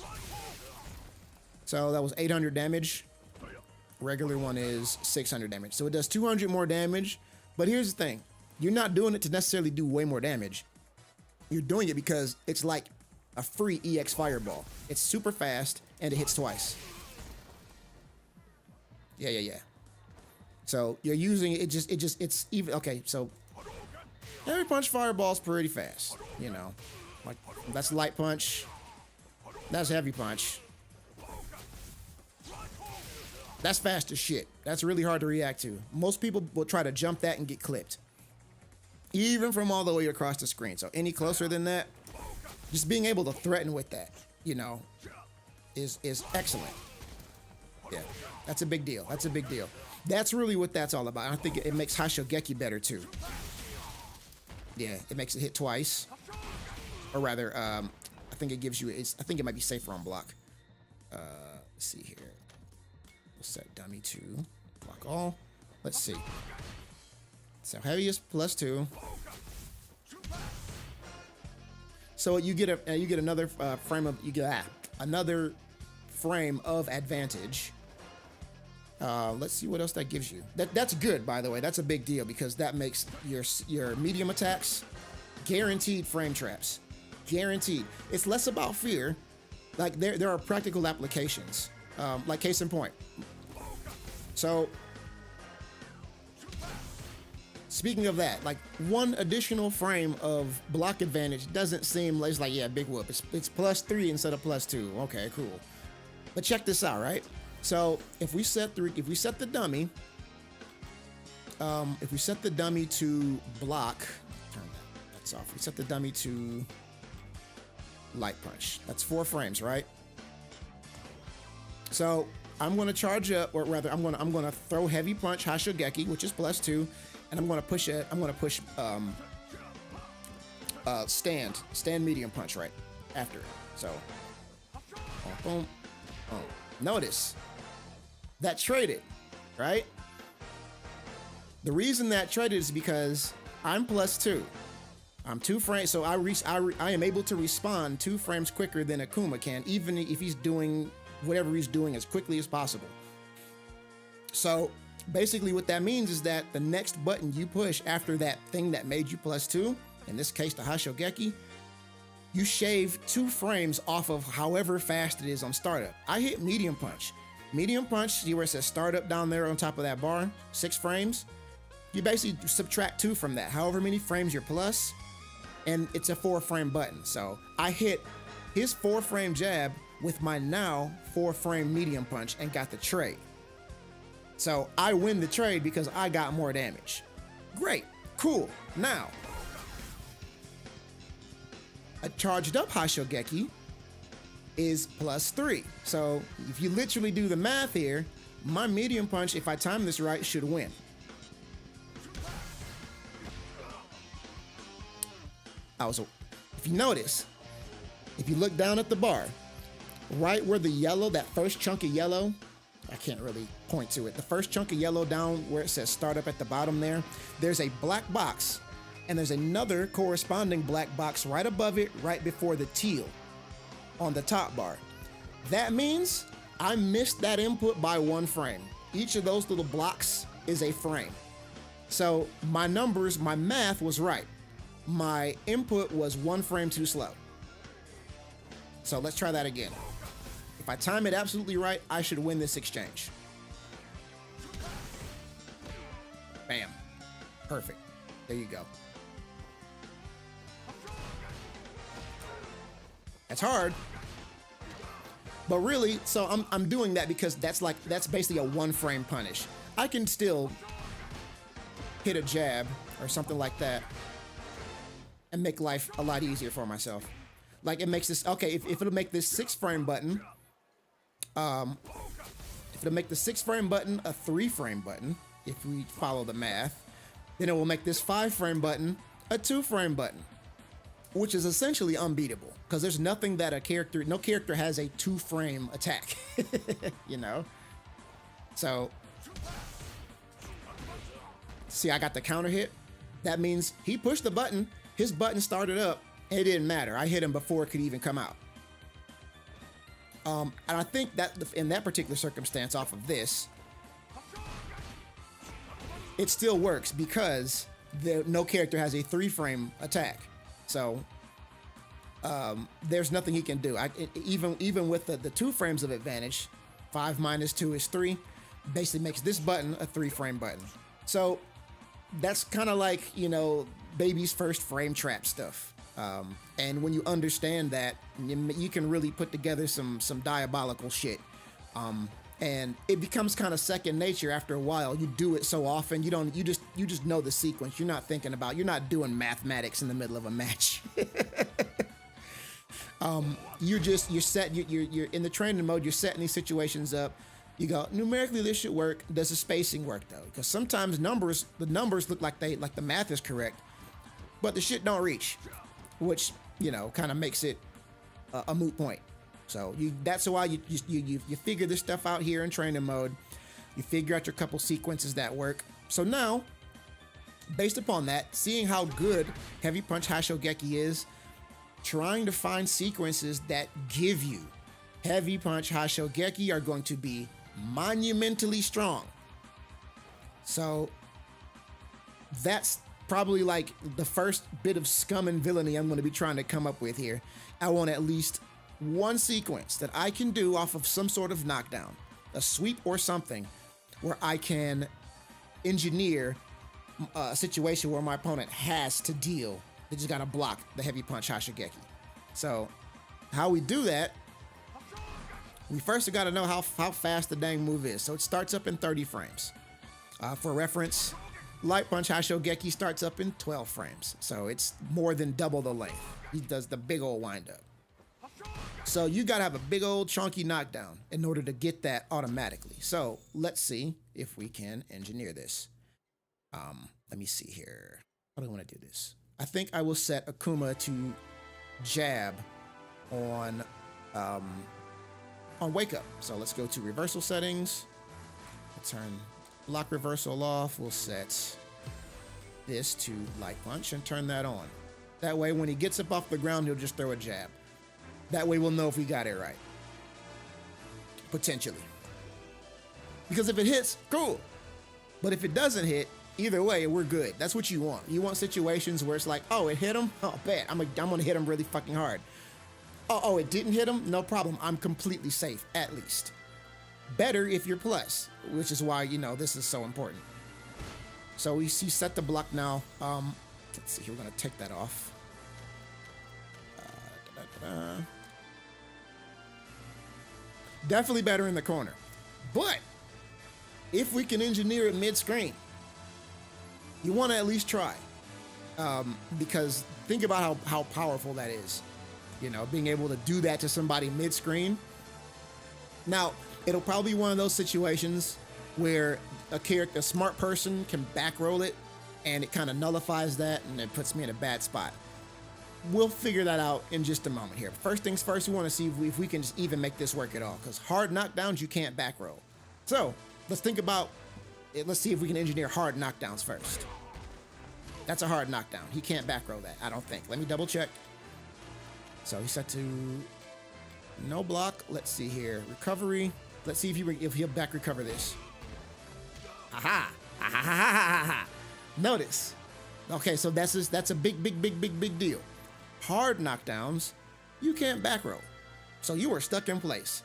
Speaker 1: So that was 800 damage. Regular one is 600 damage. So it does 200 more damage. But here's the thing. You're not doing it to necessarily do way more damage. You're doing it because it's like a free EX fireball. It's super fast and it hits twice. Yeah. So you're using it. It's even okay. So heavy punch fireball's pretty fast. You know, like that's light punch. That's heavy punch. That's fast as shit. That's really hard to react to. Most people will try to jump that and get clipped. Even from all the way across the screen. So any closer than that, just being able to threaten with that, you know, is excellent. Yeah, that's a big deal. That's a big deal. That's really what that's all about. I think it makes Hashogeki better too. Yeah, it makes it hit twice. Or rather, I think it gives you, I think it might be safer on block. Let's see here. Set dummy to block all. Let's see. So heaviest +2. So you get another frame of another frame of advantage. Let's see what else that gives you. That's good, by the way. That's a big deal because that makes your medium attacks guaranteed frame traps. Guaranteed. It's less about fear. Like there are practical applications. Like case in point. So Speaking of that, like one additional frame of block advantage doesn't seem like, it's like, yeah, big whoop. It's +3 instead of +2. Okay, cool. But check this out, right? So if we set the dummy, to block, turn that's off. We set the dummy to light punch. That's 4 frames, right? So I'm going to charge up, or rather, I'm going to throw heavy punch Hashogeki, which is +2, and I'm going to push stand medium punch right after it. So boom, boom. Notice that traded, right? The reason that traded is because I'm +2. I'm 2 frames, so I am able to respond 2 frames quicker than Akuma can, even if he's doing whatever he's doing as quickly as possible. So basically what that means is that the next button you push after that thing that made you +2, in this case the Hashogeki, you shave 2 frames off of however fast it is on startup. I hit medium punch. Medium punch, see where it says startup down there on top of that bar, 6 frames? You basically subtract 2 from that, however many frames you're plus, and it's a 4-frame button. So I hit his 4-frame jab with my now 4-frame medium punch and got the trade. So I win the trade because I got more damage. Great, cool. Now, a charged up Hashogeki is +3. So if you literally do the math here, my medium punch, if I time this right, should win. If you notice, if you look down at the bar, right where the yellow, that first chunk of yellow, I can't really point to it. The first chunk of yellow down where it says startup at the bottom there's a black box, and there's another corresponding black box right above it, right before the teal on the top bar. That means I missed that input by 1 frame. Each of those little blocks is a frame. So my numbers, my math was right. My input was 1 frame too slow. So let's try that again. If I time it absolutely right, I should win this exchange. Bam. Perfect. There you go. That's hard. But really, so I'm doing that because that's basically a 1-frame punish. I can still hit a jab or something like that and make life a lot easier for myself. Like it makes this, okay, if it'll make this 6-frame button, if it'll make the 6-frame button a 3-frame button, if we follow the math, then it will make this 5-frame button a 2-frame button, which is essentially unbeatable because there's nothing that no character has a 2-frame attack, you know? So, see, I got the counter hit. That means he pushed the button, his button started up, and it didn't matter. I hit him before it could even come out. And I think that in that particular circumstance off of this, it still works because no character has a 3-frame attack. So there's nothing he can do. Even with the 2 frames of advantage, 5 minus 2 is 3, basically makes this button a 3-frame button. So that's kind of like, you know, baby's first frame trap stuff. And when you understand that, you can really put together some diabolical shit. And it becomes kind of second nature after a while. You do it so often, you just know the sequence. You're not doing mathematics in the middle of a match. You're in the training mode. You're setting these situations up. You go, numerically this should work. Does the spacing work though? Because sometimes the numbers look like the math is correct, but the shit don't reach, which, you know, kind of makes it a moot point. So that's why you figure this stuff out here in training mode. You figure out your couple sequences that work. So now, based upon that, seeing how good Heavy Punch Hashogeki is, trying to find sequences that give you Heavy Punch Hashogeki are going to be monumentally strong. So that's probably like the first bit of scum and villainy I'm going to be trying to come up with here. I want at least one sequence that I can do off of some sort of knockdown, a sweep or something, where I can engineer a situation where my opponent has to deal. They just gotta block the heavy punch Hashigeki. So how we do that, we first gotta know how fast the dang move is. So it starts up in 30 frames. For reference, light punch Hashigeki starts up in 12 frames. So it's more than double the length. He does the big old wind up. So you gotta have a big old chunky knockdown in order to get that automatically. So let's see if we can engineer this. Let me see here. How do I want to do this? I think I will set Akuma to jab on wake up. So let's go to reversal settings. We'll turn block reversal off. We'll set this to light punch and turn that on. That way when he gets up off the ground, he'll just throw a jab. That way we'll know if we got it right. Potentially. Because if it hits, cool. But if it doesn't hit, either way, we're good. That's what you want. You want situations where it's like, oh, it hit him? Oh, bad. I'm gonna hit him really fucking hard. Oh, it didn't hit him? No problem. I'm completely safe, at least. Better if you're plus, which is why, you know, this is so important. So we see set the block now. Let's see, we're gonna take that off. Definitely better in the corner. But if we can engineer it mid-screen, you want to at least try. Because think about how powerful that is. You know, being able to do that to somebody mid-screen. Now, it'll probably be one of those situations where a smart person can back roll it and it kind of nullifies that and it puts me in a bad spot. We'll figure that out in just a moment here. First things first, we want to see if we can just even make this work at all, because hard knockdowns, you can't back roll. So let's think about it. Let's see if we can engineer hard knockdowns first. That's a hard knockdown. He can't back roll that, I don't think. Let me double check. So he's set to no block. Let's see here. Recovery. Let's see if he'll back recover this. Aha! Ha ha ha ha ha! Notice. Okay, so that's a big deal. Hard knockdowns, you can't back roll. So you are stuck in place.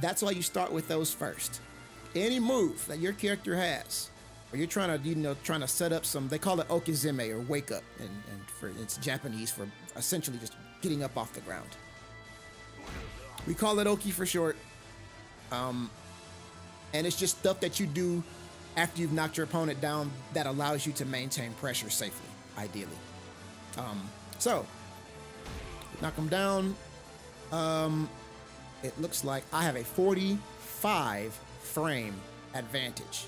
Speaker 1: That's why you start with those first. Any move that your character has, or you're trying to set up some, they call it okizeme or wake up, and it's Japanese for essentially just getting up off the ground. We call it oki for short. And it's just stuff that you do after you've knocked your opponent down that allows you to maintain pressure safely, ideally. So, knock him down. It looks like I have a 45 frame advantage.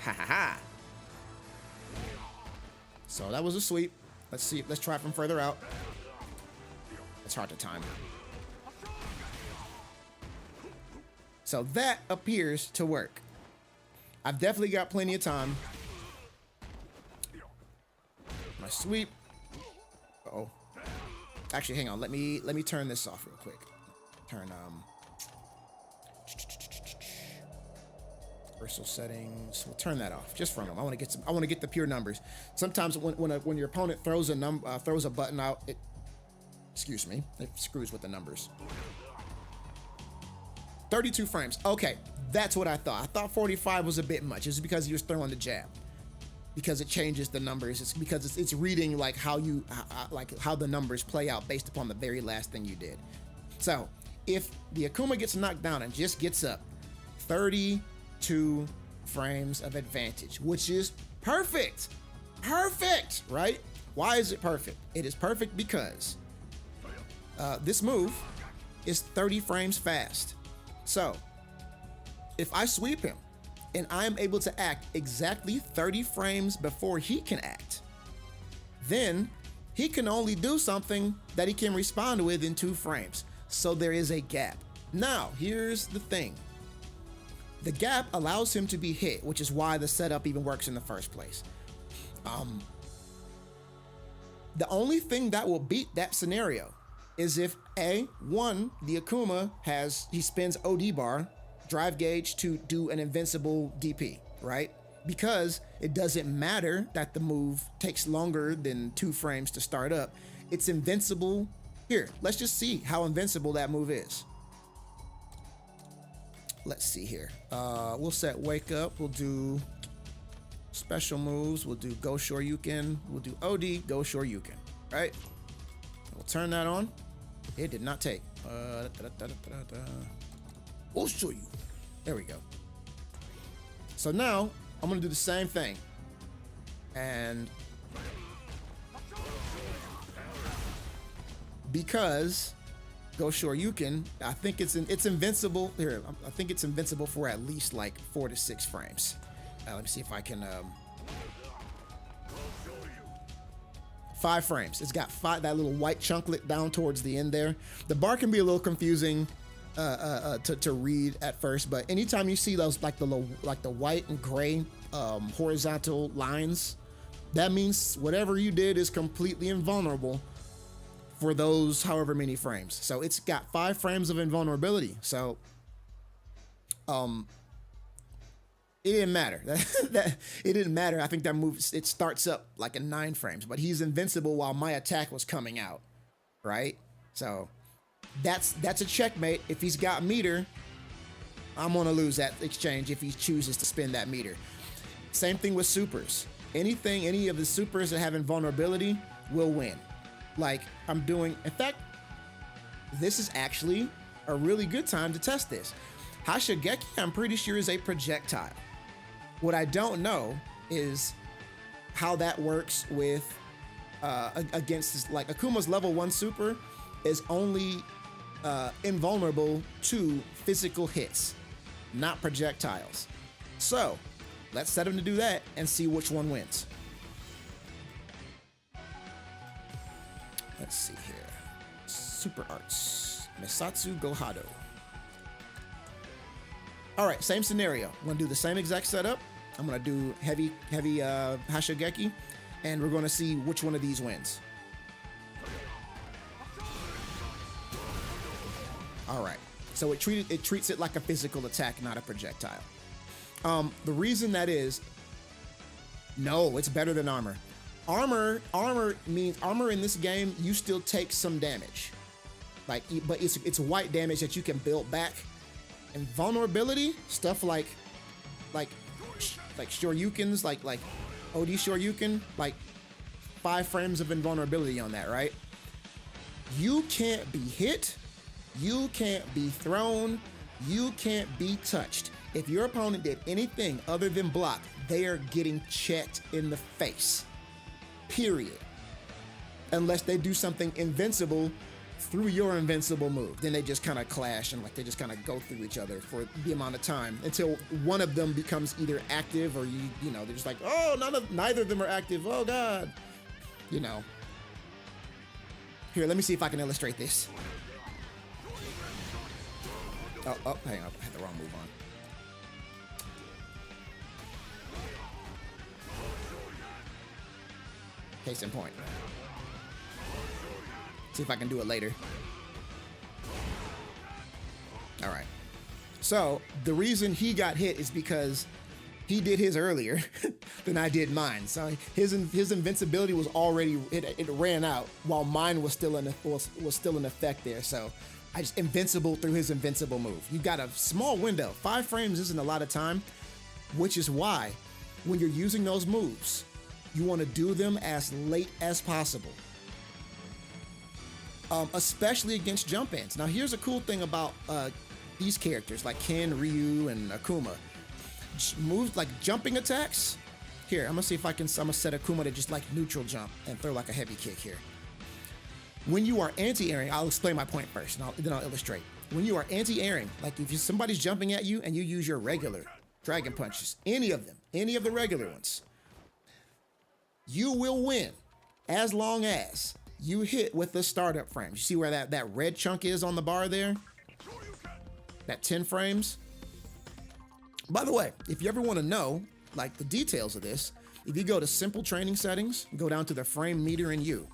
Speaker 1: Ha ha ha. So that was a sweep. Let's see. Let's try from further out. It's hard to time. So that appears to work. I've definitely got plenty of time. My sweep. Uh-oh. Actually, hang on. Let me turn this off real quick. Turn reversal settings. We'll turn that off just for a moment. I want to get the pure numbers. Sometimes when your opponent throws a button out, it screws with the numbers. 32 frames. Okay, that's what I thought. I thought 45 was a bit much. It's because he was throwing the jab. Because it changes the numbers. It's because it's reading like how the numbers play out based upon the very last thing you did. So if the Akuma gets knocked down and just gets up, 32 frames of advantage, which is perfect. Perfect, right? Why is it perfect? It is perfect because this move is 30 frames fast. So if I sweep him and I am able to act exactly 30 frames before he can act, then he can only do something that he can respond with in 2 frames. So there is a gap. Now, here's the thing. The gap allows him to be hit, which is why the setup even works in the first place. The only thing that will beat that scenario is if the Akuma he spins OD bar, drive gauge to do an invincible DP, right? Because it doesn't matter that the move takes longer than 2 frames to start up. It's invincible. Here, let's just see how invincible that move is. let's see here. We'll set wake up. We'll do special moves. We'll do go Shoryuken. We'll do OD, go Shoryuken. Right? We'll turn that on. It did not take. We'll show you. There we go. So now I'm gonna do the same thing. And because go Shoryuken, I think it's invincible. Here, I think it's invincible for at least like 4 to 6 frames. Let me see if I can. 5 frames. It's got 5. That little white chunklet down towards the end there. The bar can be a little confusing to read at first, but anytime you see those like the white and gray horizontal lines, that means whatever you did is completely invulnerable for those however many frames. So it's got 5 frames of invulnerability. So it didn't matter. It didn't matter. I think that move, it starts up like in 9 frames, but he's invincible while my attack was coming out, right? So that's a checkmate. If he's got meter, I'm gonna lose that exchange if he chooses to spend that meter. Same thing with supers. Any of the supers that have invulnerability will win. Like I'm doing, in fact, this is actually a really good time to test this. Hashigeki, I'm pretty sure, is a projectile. What I don't know is how that works with against this, like Akuma's level 1 super is only invulnerable to physical hits, not projectiles. So let's set him to do that and see which one wins. Let's see here. Super Arts. Messatsu Gohado. All right, same scenario. I'm gonna do the same exact setup. I'm gonna do heavy Hashigeki, and we're gonna see which one of these wins. All right, so it treats it like a physical attack, not a projectile. The reason that is, no, it's better than armor. Armor means armor in this game, you still take some damage, like, but it's white damage that you can build back. And vulnerability, stuff like Shoryukens, like OD Shoryuken, like 5 frames of invulnerability on that, right? You can't be hit, you can't be thrown, you can't be touched. If your opponent did anything other than block, they are getting checked in the face. Period. Unless they do something invincible through your invincible move, then they just kind of clash and like they just kind of go through each other for the amount of time until one of them becomes either active or you know they're just like, oh, neither of them are active. Oh God, you know. Here, let me see if I can illustrate this. Oh, hang on, I had the wrong move on. Case in point. See if I can do it later. All right. So the reason he got hit is because he did his earlier than I did mine. So his invincibility was already, it ran out while mine was still in effect there. So I just invincible through his invincible move. You got a small window. 5 frames isn't a lot of time, which is why when you're using those moves, you want to do them as late as possible. Especially against jump ins. Now here's a cool thing about these characters like Ken, Ryu, and Akuma. Moves like jumping attacks. Here, I'm gonna see if I'm gonna set Akuma to just like neutral jump and throw like a heavy kick here. When you are anti-airing, I'll explain my point first and then I'll illustrate. When you are anti-airing, like if somebody's jumping at you and you use your regular dragon punches, any of the regular ones, you will win as long as you hit with the startup frames. You see where that red chunk is on the bar there? That 10 frames. By the way, if you ever want to know like the details of this, if you go to simple training settings, go down to the frame meter in U,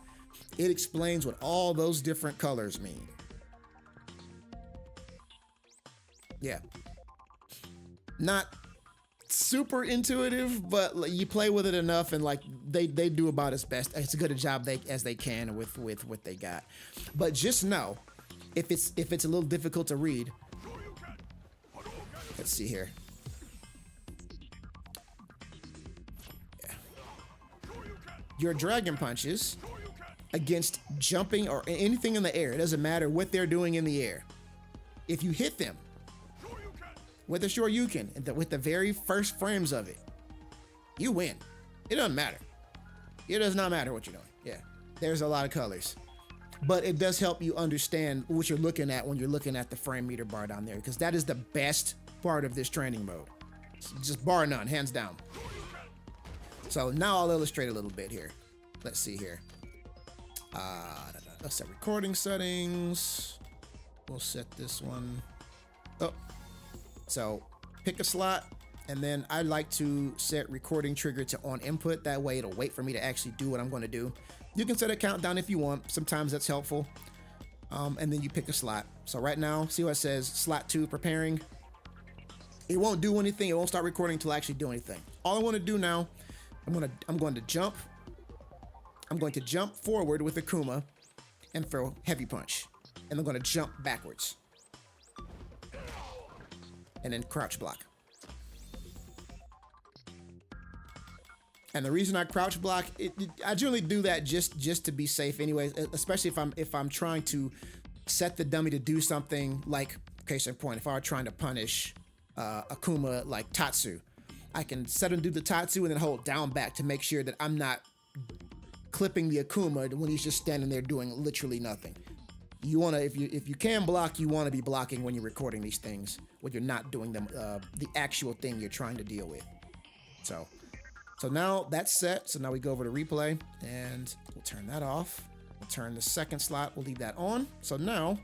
Speaker 1: it explains what all those different colors mean. Yeah. Not super intuitive, but you play with it enough and like they do about as good a job as they can with what they got. But just know if it's a little difficult to read, Let's see here. Yeah. Your dragon punches against jumping or anything in the air, it doesn't matter what they're doing in the air. If you hit them with a Shoryuken, with the very first frames of it, you win. It doesn't matter. It does not matter what you're doing. Yeah, there's a lot of colors. But it does help you understand what you're looking at when you're looking at the frame meter bar down there, because that is the best part of this training mode. Just bar none, hands down. So now I'll illustrate a little bit here. Let's see here. Let's set recording settings. We'll set this one. Oh, so pick a slot, and then I like to set recording trigger to on input. That way it'll wait for me to actually do what I'm going to do. You can set a countdown if you want. Sometimes that's helpful. And then you pick a slot. So right now, see what it says, slot 2 preparing. It won't do anything. It won't start recording until I actually do anything. All I want to do now, I'm going to jump. I'm going to jump forward with Akuma and throw heavy punch. And I'm going to jump backwards. And then crouch block. And the reason I crouch block, I generally do that just to be safe anyways, especially if I'm trying to set the dummy to do something like, case in point, if I were trying to punish Akuma like Tatsu, I can set him to do the Tatsu and then hold down back to make sure that I'm not clipping the Akuma when he's just standing there doing literally nothing. You want to, if you can block, you want to be blocking when you're recording these things, when you're not doing them, the actual thing you're trying to deal with. So now that's set. So now we go over to replay and we'll turn that off. We'll turn the second slot. We'll leave that on. So now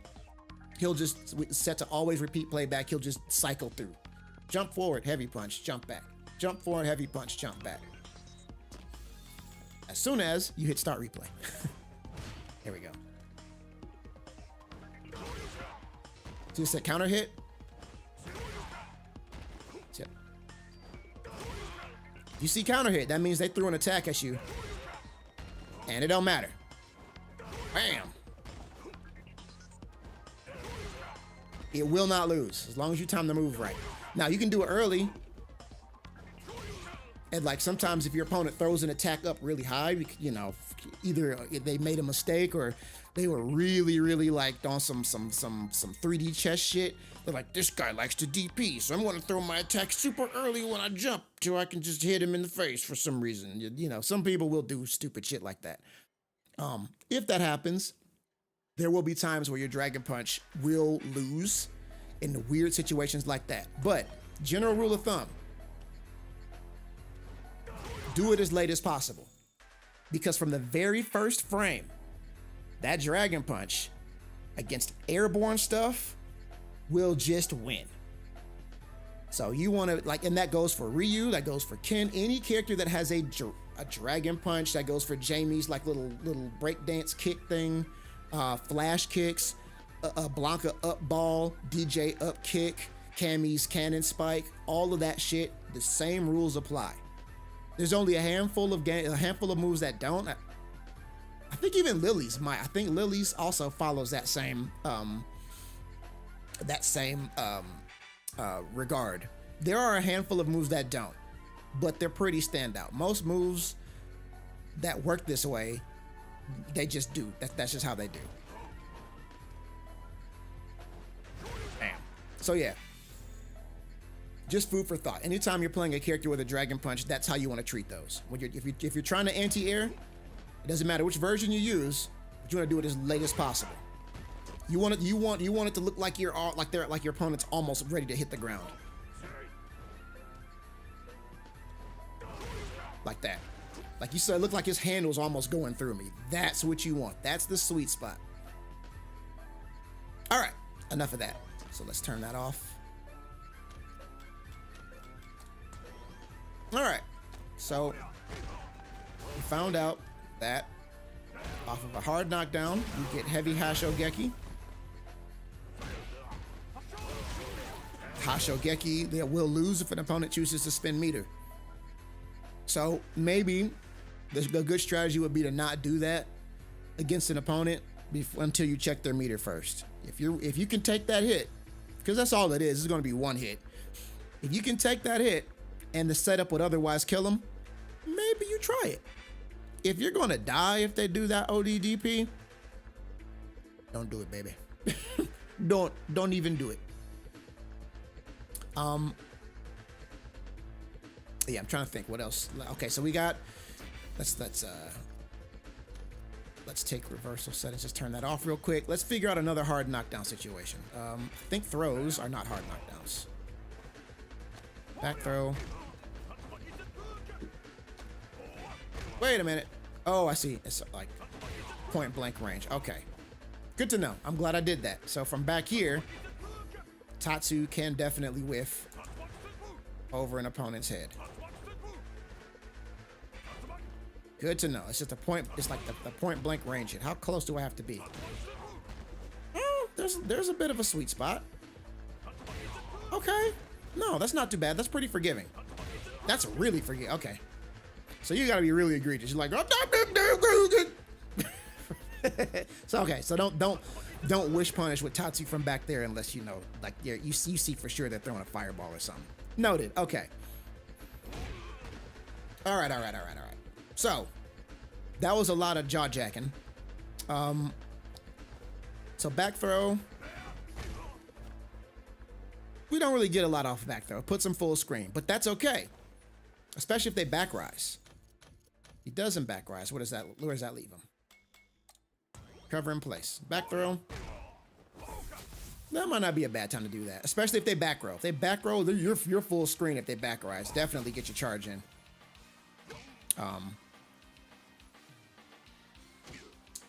Speaker 1: he'll just set to always repeat playback. He'll just cycle through. Jump forward, heavy punch, jump back. Jump forward, heavy punch, jump back. As soon as you hit start replay. Here we go. So it's a counter hit. Yep. You see counter hit, that means they threw an attack at you. And it don't matter. Bam. It will not lose as long as you time the move right. Now you can do it early. And like sometimes if your opponent throws an attack up really high, you know, either they made a mistake or they were really like on some 3D chess shit. They're like, this guy likes to DP, so I'm gonna throw my attack super early when I jump so I can just hit him in the face for some reason. You know, some people will do stupid shit like that. If that happens, there will be times where your Dragon Punch will lose in weird situations like that. But general rule of thumb, do it as late as possible. Because from the very first frame, that Dragon Punch against airborne stuff will just win. So you want to, like, and that goes for Ryu, that goes for Ken, any character that has a Dragon Punch, that goes for Jamie's like little breakdance kick thing, flash kicks, a Blanca up ball, DJ up kick, Cammy's cannon spike, all of that shit, the same rules apply. There's only a handful of moves that don't. I think even Lily's might. I think Lily's also follows that same regard. There are a handful of moves that don't, but they're pretty standout. Most moves that work this way, they just do. That's just how they do. Damn. So yeah. Just food for thought. Anytime you're playing a character with a Dragon Punch, that's how you want to treat those. When if you're trying to anti-air, it doesn't matter which version you use, but you want to do it as late as possible. You want it to look like your opponent's almost ready to hit the ground. Like that. Like you said, it looked like his hand was almost going through me. That's what you want. That's the sweet spot. All right, enough of that. So let's turn that off. All right, so we found out that off of a hard knockdown, you get heavy Hashogeki. Hashogeki, they will lose if an opponent chooses to spin meter. So maybe the good strategy would be to not do that against an opponent until you check their meter first. If you can take that hit, because that's all it is. It's going to be one hit. If you can take that hit and the setup would otherwise kill him, maybe you try it. If you're gonna die if they do that ODDP, don't do it, baby. don't even do it. Yeah, I'm trying to think what else. Okay, so we got, let's take reversal settings, just turn that off real quick. Let's figure out another hard knockdown situation. I think throws are not hard knockdowns. Back throw. Wait a minute. Oh, I see. It's like point blank range. Okay. Good to know. I'm glad I did that. So from back here, Tatsu can definitely whiff over an opponent's head. Good to know. It's just a point. It's like the point blank range hit. How close do I have to be? There's a bit of a sweet spot. Okay. No, that's not too bad. That's pretty forgiving. That's really forgiving. Okay. So you got to be really egregious. You're like, so okay. So don't wish punish with Tatsu from back there unless you know, like you see for sure they're throwing a fireball or something. Noted. Okay. All right. So that was a lot of jaw jacking. So back throw. We don't really get a lot off back throw. It puts them full screen, but that's okay. Especially if they back rise. He doesn't back rise. What does that? Where does that leave him? Cover in place. Back throw. That might not be a bad time to do that, especially if they back row. If they back row, you're full screen. If they back rise, definitely get your charge in.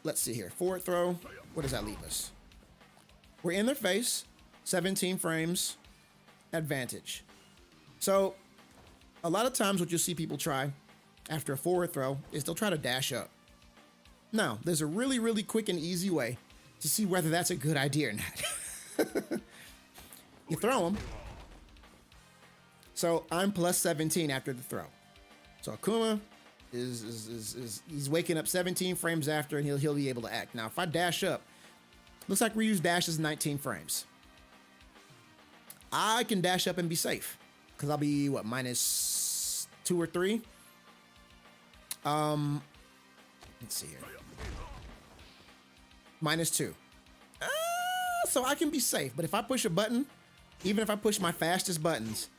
Speaker 1: Let's see here. Forward throw. What does that leave us? We're in their face. 17 frames. Advantage. So a lot of times what you'll see people try after a forward throw is they'll try to dash up. Now, there's a really, really quick and easy way to see whether that's a good idea or not. You throw them. So I'm plus 17 after the throw. So Akuma he's waking up 17 frames after, and he'll be able to act. Now, if I dash up, looks like reuse dash is 19 frames. I can dash up and be safe because I'll be what, minus 2 or 3. Let's see here. Minus 2. So I can be safe, but if I push a button, even if I push my fastest buttons,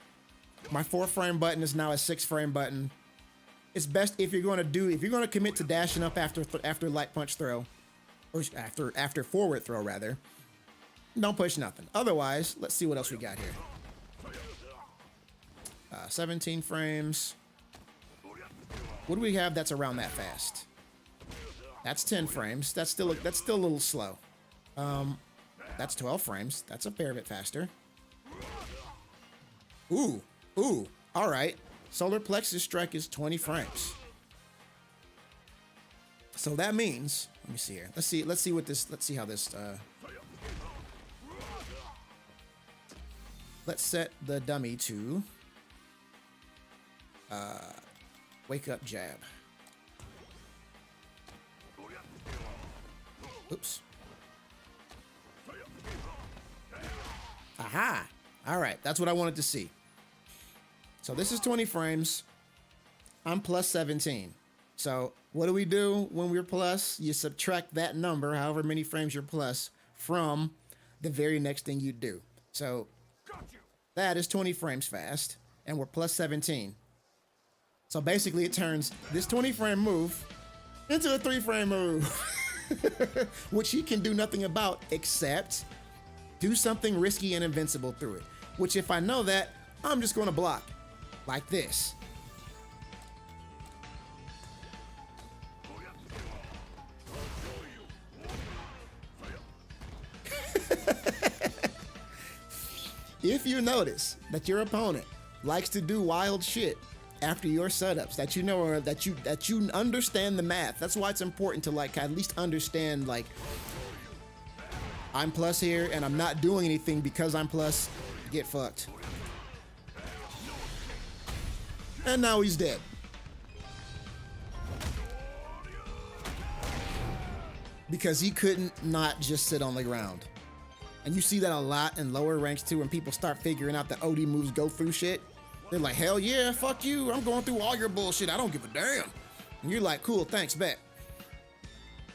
Speaker 1: my 4-frame button is now a 6-frame button. It's best if you're going to commit to dashing up after light punch throw, or after forward throw rather. Don't push nothing. Otherwise, let's see what else we got here. 17 frames. What do we have that's around that fast? That's 10 frames. That's still a little slow. That's 12 frames. That's a fair bit faster. Ooh. All right. Solar plexus strike is 20 frames. So that means, let me see here. Let's see how this. Let's set the dummy to wake up jab. Oops. Aha! All right, that's what I wanted to see. So this is 20 frames. I'm plus 17. So what do we do when we're plus? You subtract that number, however many frames you're plus, from the very next thing you do. So that is 20 frames fast, and we're plus 17. So basically it turns this 20-frame move into a 3-frame move, which he can do nothing about except do something risky and invincible through it. Which if I know that, I'm just going to block like this. If you notice that your opponent likes to do wild shit after your setups, that you know, or that you understand the math, that's why it's important to like at least understand, like, I'm plus here and I'm not doing anything because I'm plus. Get fucked. And now he's dead. Because he couldn't not just sit on the ground. And you see that a lot in lower ranks too, when people start figuring out that OD moves go through shit. They're like, hell yeah, fuck you. I'm going through all your bullshit. I don't give a damn. And you're like, cool, thanks, bet.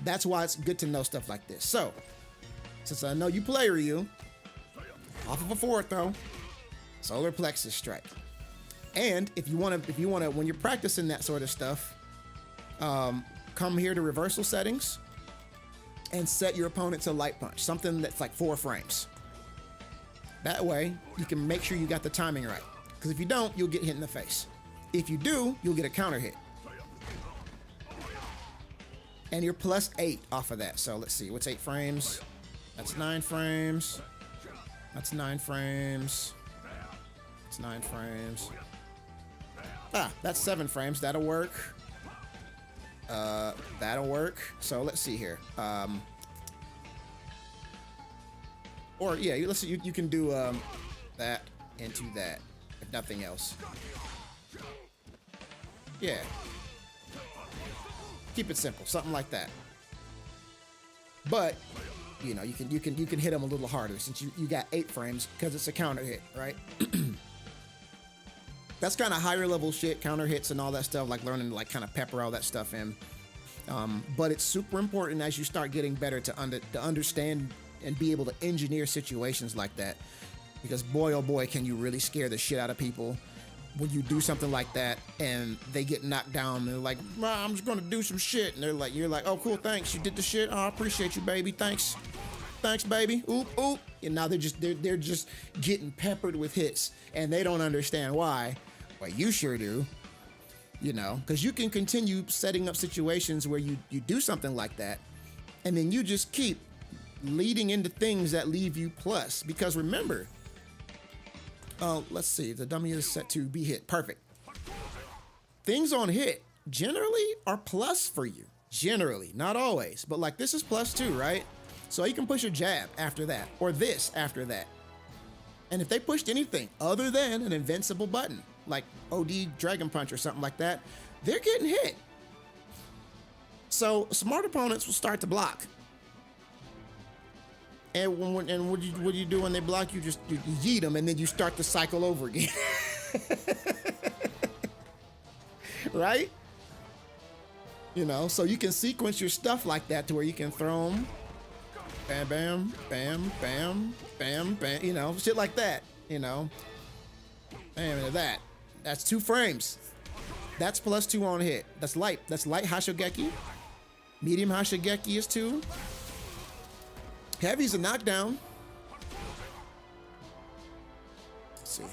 Speaker 1: That's why it's good to know stuff like this. So, since I know you play Ryu, off of a forward throw, solar plexus strike. And if you wanna, when you're practicing that sort of stuff, come here to reversal settings and set your opponent to light punch, something that's like 4 frames. That way, you can make sure you got the timing right. Because if you don't, you'll get hit in the face. If you do, you'll get a counter hit. And you're +8 off of that. So let's see, what's 8 frames? That's 9 frames. That's 9 frames. It's 9 frames. Ah, that's 7 frames. That'll work. That'll work. So let's see here. Or yeah, let's see. You can do that into that, if nothing else. Yeah. Keep it simple, something like that. But you know, you can hit them a little harder since you got 8 frames because it's a counter hit, right? That's kind of higher level shit, counter hits and all that stuff, like learning to like kind of pepper all that stuff in. But it's super important as you start getting better to understand and be able to engineer situations like that. Because boy, oh boy, can you really scare the shit out of people when you do something like that and they get knocked down and they're like, I'm just gonna do some shit. And you're like, oh cool, thanks, you did the shit. Oh, I appreciate you, baby, thanks. Thanks, baby. Oop, oop. And now they're just getting peppered with hits and they don't understand why. Well, you sure do. You know, because you can continue setting up situations where you do something like that and then you just keep leading into things that leave you plus. Because remember, let's see, the dummy is set to be hit. Perfect. Things on hit generally are plus for you. Generally, not always, but like this is +2, right? So you can push a jab after that, or this after that. And if they pushed anything other than an invincible button, like OD Dragon Punch or something like that, they're getting hit. So smart opponents will start to block. And what do you do when they block? You yeet them and then you start the cycle over again. Right? You know, so you can sequence your stuff like that to where you can throw them. Bam, bam, bam, bam, bam, bam. You know, shit like that. You know. Bam, into that. That's 2 frames. That's +2 on hit. That's light. That's light Hashigeki. Medium Hashigeki is 2. Heavy's a knockdown. Let's see.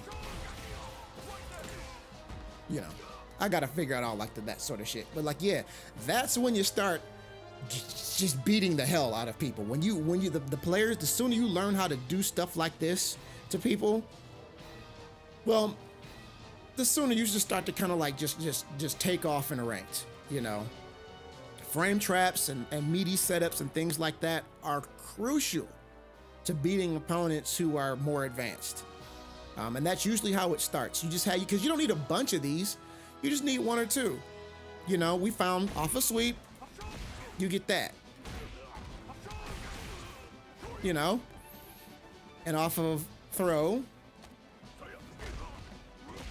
Speaker 1: You know, I gotta figure out all like that sort of shit. But like, yeah, that's when you start just beating the hell out of people. When the players, the sooner you learn how to do stuff like this to people, well, the sooner you just start to kind of like just take off in a ranked, you know. Frame traps and meaty setups and things like that are crucial to beating opponents who are more advanced. And that's usually how it starts. You just have, because you don't need a bunch of these, you just need 1 or 2. You know, we found off a sweep, you get that. You know, and off of throw,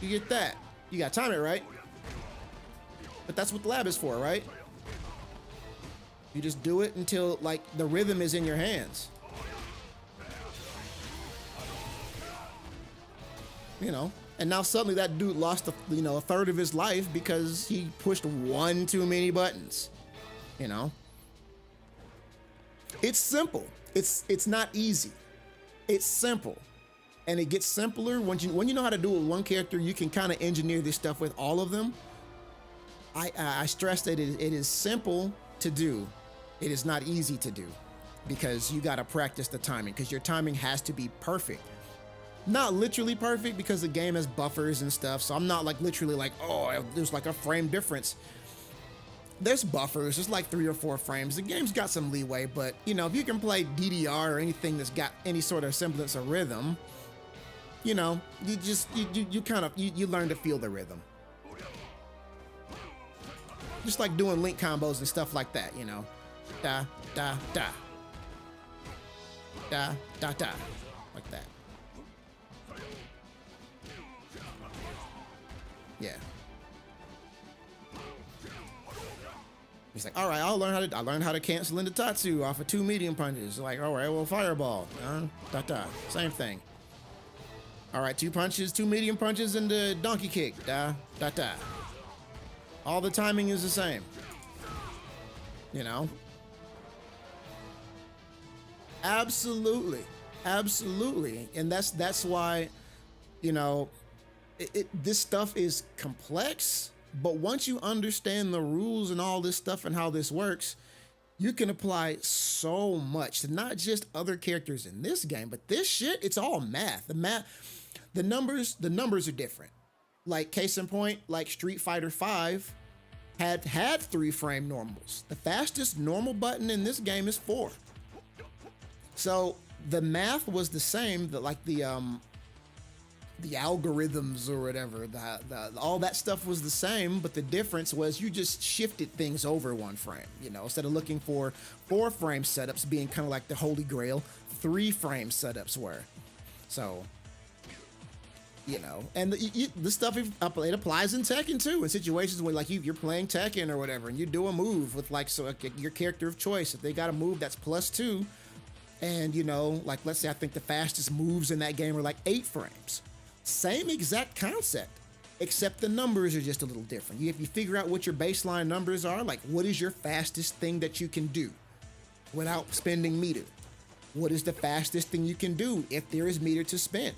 Speaker 1: you get that. You got to time it right. But that's what the lab is for, right? You just do it until like the rhythm is in your hands. You know, and now suddenly that dude lost a third of his life because he pushed 1 too many buttons. You know, it's simple. It's not easy. It's simple, and it gets simpler when you know how to do it with one character. You can kind of engineer this stuff with all of them. I stress that it is simple to do. It is not easy to do because you got to practice the timing, because your timing has to be perfect. Not literally perfect because the game has buffers and stuff. So I'm not like literally like, oh, there's like a frame difference. There's buffers, there's like 3 or 4 frames. The game's got some leeway, but you know, if you can play DDR or anything that's got any sort of semblance of rhythm, you know, you learn to feel the rhythm. Just like doing link combos and stuff like that, you know. Da, da, da. da, da, da, like that. Yeah. He's like, all right, I learned how to cancel into Tatsu off of 2 medium punches. Like, all right, well, fireball, da, da, same thing. All right, 2 punches, 2 medium punches into donkey kick, da, da, da. All the timing is the same. You know? Absolutely. Absolutely. And that's why, you know, this stuff is complex, but once you understand the rules and all this stuff and how this works, you can apply so much to not just other characters in this game, but this shit, it's all math. The numbers are different. Like case in point, like Street Fighter V had 3-frame normals. The fastest normal button in this game is 4. So the math was the same, like the algorithms or whatever, all that stuff was the same, but the difference was you just shifted things over 1 frame. You know, instead of looking for 4-frame setups being kind of like the holy grail, 3-frame setups were. So, you know, and the stuff, it applies in Tekken too, in situations where like you're playing Tekken or whatever, and you do a move with like, so your character of choice, if they got a move that's +2, and you know, like let's say I think the fastest moves in that game are like 8 frames. Same exact concept, except the numbers are just a little different. If you figure out what your baseline numbers are, like what is your fastest thing that you can do without spending meter? What is the fastest thing you can do if there is meter to spend?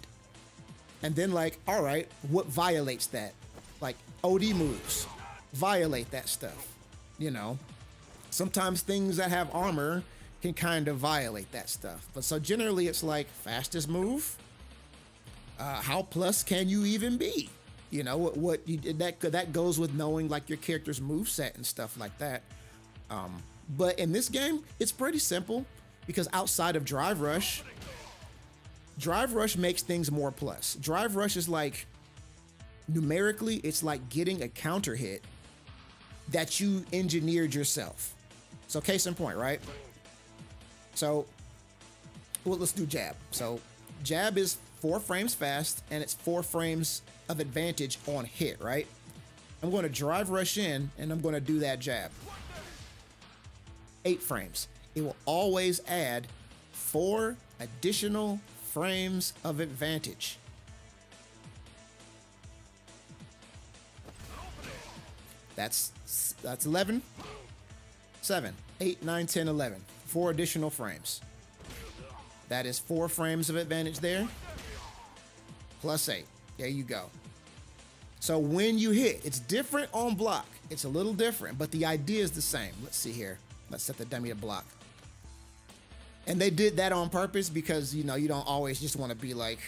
Speaker 1: And then like, all right, what violates that? Like OD moves, violate that stuff, you know? Sometimes things that have armor can kind of violate that stuff. But so generally it's like fastest move, how plus can you even be? You know, that goes with knowing like your character's moveset and stuff like that. But in this game, it's pretty simple because outside of Drive Rush makes things more plus. Drive Rush is like, numerically, it's like getting a counter hit that you engineered yourself. So case in point, right? So, well, let's do jab. So jab is 4 frames fast and it's 4 frames of advantage on hit, right? I'm going to Drive Rush in and I'm going to do that jab. 8 frames. It will always add 4 additional frames of advantage. That's 11, 7, 8, 9, 10, 11. 4 additional frames. That is 4 frames of advantage there. Plus 8. There you go. So when you hit, it's different on block. It's a little different, but the idea is the same. Let's see here. Let's set the dummy to block. And they did that on purpose because, you know, you don't always just want to be like,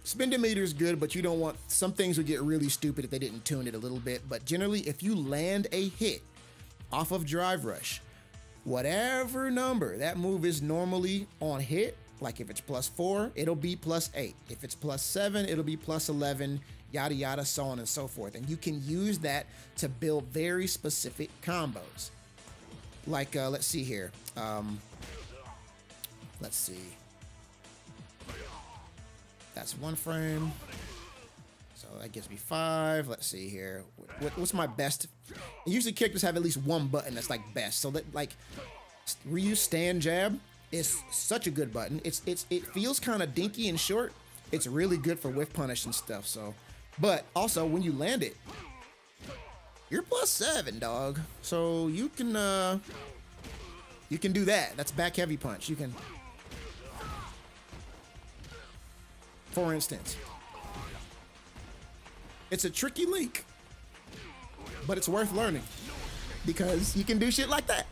Speaker 1: spending meter is good, but you don't want, some things would get really stupid if they didn't tune it a little bit. But generally, if you land a hit off of Drive Rush, whatever number that move is normally on hit, like if it's +4, it'll be +8. If it's +7, it'll be +11, yada yada, so on and so forth. And you can use that to build very specific combos. Like, let's see here. Let's see. That's 1 frame. So that gives me 5. Let's see here. What's my best? Usually characters have at least 1 button that's like best. So that like Ryu's stand jab is such a good button. It feels kind of dinky and short. It's really good for whiff punish and stuff. So, but also when you land it, you're +7, dog. So you can do that. That's back heavy punch. You can, for instance. It's a tricky link, but it's worth learning because you can do shit like that.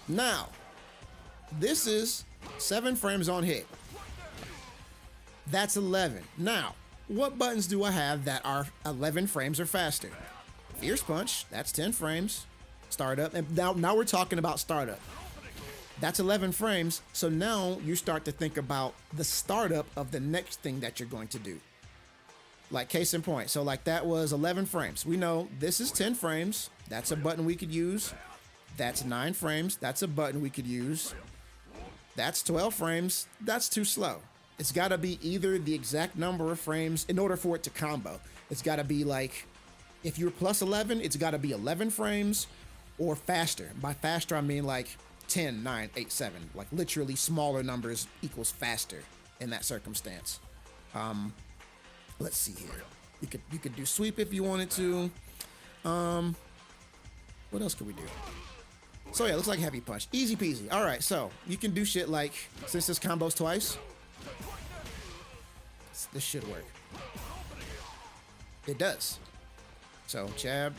Speaker 1: Now, this is 7 frames on hit. That's 11. Now, what buttons do I have that are 11 frames or faster? Fierce Punch, that's 10 frames. Startup, and now we're talking about startup. That's 11 frames, so now you start to think about the startup of the next thing that you're going to do. Like case in point. So like that was 11 frames. We know this is 10 frames. That's a button we could use. That's 9 frames. That's a button we could use. That's 12 frames. That's too slow. It's got to be either the exact number of frames in order for it to combo. It's got to be like, if you're plus 11, it's got to be 11 frames or faster. By faster, I mean like 10, 9, 8, 7. Like literally smaller numbers equals faster in that circumstance. Let's see here. You could do sweep if you wanted to. What else could we do? So yeah, looks like heavy punch. Easy peasy. All right, so you can do shit like, since this combos twice, this should work. It does. So jab.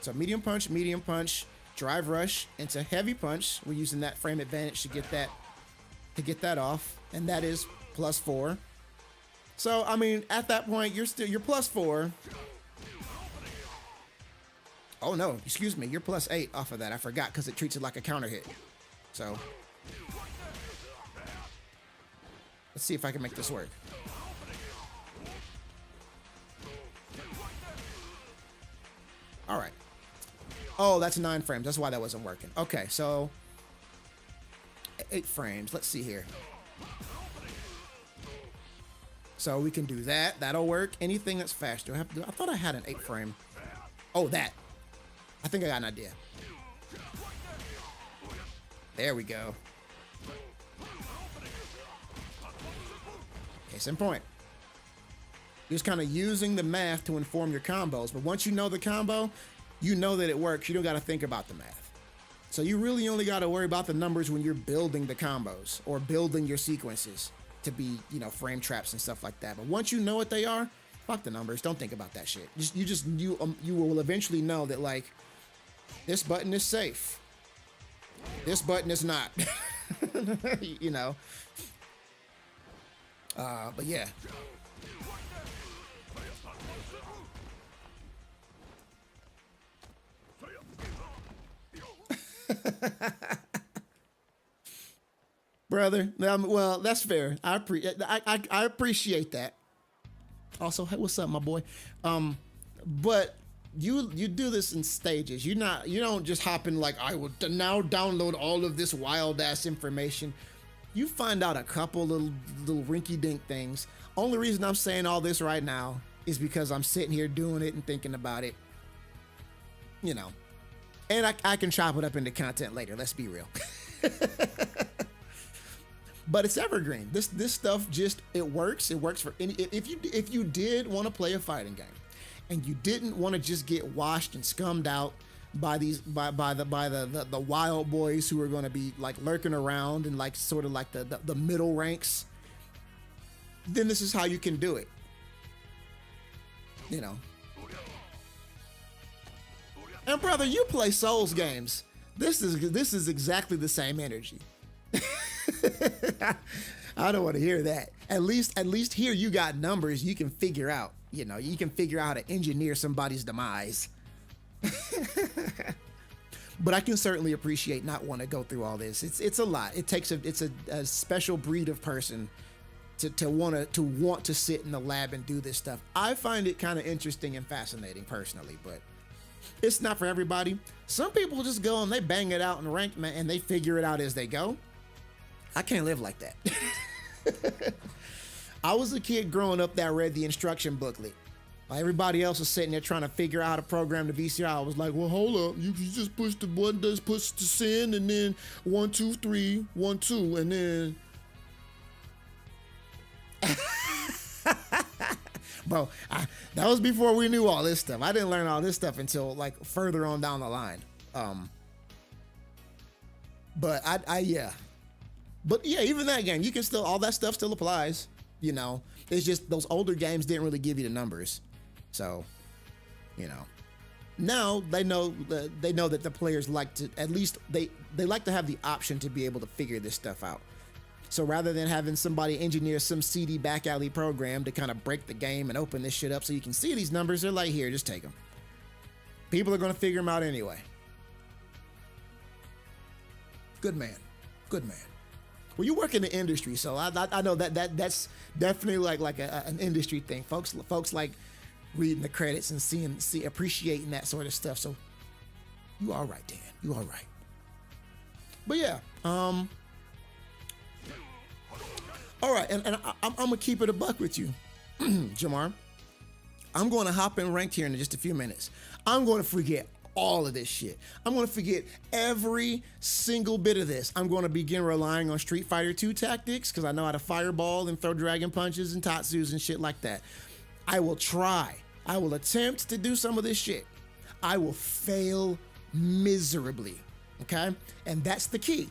Speaker 1: So medium punch, drive rush into heavy punch. We're using that frame advantage to get that off, and that is +4. So I mean, at that point, you're +4. Oh no, excuse me, you're +8 off of that. I forgot because it treats it like a counter hit. So let's see if I can make this work. All right. Oh, that's 9 frames. That's why that wasn't working. Okay, so 8 frames. Let's see here. So we can do that. That'll work. Anything that's faster. I thought I had an 8 frame. Oh, that. I think I got an idea. There we go. Case in point. You're just kind of using the math to inform your combos. But once you know the combo, you know that it works. You don't got to think about the math. So you really only got to worry about the numbers when you're building the combos or building your sequences to be, you know, frame traps and stuff like that. But once you know what they are, fuck the numbers. Don't think about that shit. You will eventually know that, like, this button is safe. This button is not. You know. But yeah. Brother, well, that's fair. I appreciate that. Also, hey, what's up, my boy? But you do this in stages. You don't just hop in like, I will now download all of this wild ass information. You find out a couple little rinky dink things. Only reason I'm saying all this right now is because I'm sitting here doing it and thinking about it. You know, and I can chop it up into content later. Let's be real. But it's evergreen. This stuff just, it works. It works for any, if you did want to play a fighting game and you didn't want to just get washed and scummed out by the wild boys who are going to be like lurking around and like sort of like the middle ranks, then this is how you can do it. You know. And brother, you play Souls games. This is exactly the same energy. I don't want to hear that. At least here you got numbers you can figure out. You know, you can figure out how to engineer somebody's demise. But I can certainly appreciate not want to go through all this. It's a lot. It takes it's a special breed of person to want to sit in the lab and do this stuff. I find it kind of interesting and fascinating personally, but it's not for everybody. Some people just go and they bang it out in ranked, man, and they figure it out as they go. I can't live like that. I was a kid growing up that read the instruction booklet. While everybody else was sitting there trying to figure out how to program the VCR. I was like, well, hold up. You just push the button, just push the send, and then 1, 2, 3, 1, 2, and then. Bro, that was before we knew all this stuff. I didn't learn all this stuff until like further on down the line. But yeah. But yeah, even that game, you can still, all that stuff still applies, you know. It's just those older games didn't really give you the numbers. So, you know. Now they know that the players like to, at least they like to have the option to be able to figure this stuff out. So rather than having somebody engineer some CD back alley program to kind of break the game and open this shit up so you can see these numbers, they're like, here, just take them. People are going to figure them out anyway. Good man. Good man. Well, you work in the industry, so I know that's definitely like an industry thing. Folks like reading the credits and appreciating that sort of stuff. So you all right, Dan? You all right? But yeah, all right, and I'm gonna keep it a buck with you, Jamar. I'm going to hop in ranked here in just a few minutes. I'm going to forget all of this shit. I'm going to forget every single bit of this. I'm going to begin relying on Street Fighter 2 tactics because I know how to fireball and throw dragon punches and tatsus and shit like that. I will try. I will attempt to do some of this shit. I will fail miserably, okay? And that's the key.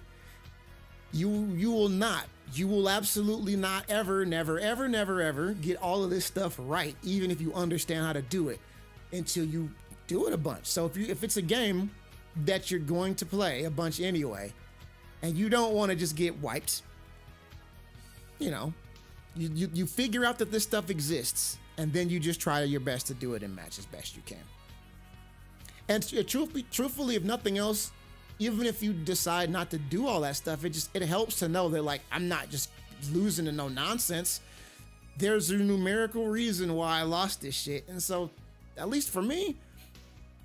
Speaker 1: You will absolutely not ever get all of this stuff right, even if you understand how to do it, until you do it a bunch. So if it's a game that you're going to play a bunch anyway, and you don't want to just get wiped, you figure out that this stuff exists, and then you just try your best to do it in match as best you can. And truthfully, if nothing else, even if you decide not to do all that stuff, it helps to know that, like, I'm not just losing to no nonsense. There's a numerical reason why I lost this shit. And so, at least for me,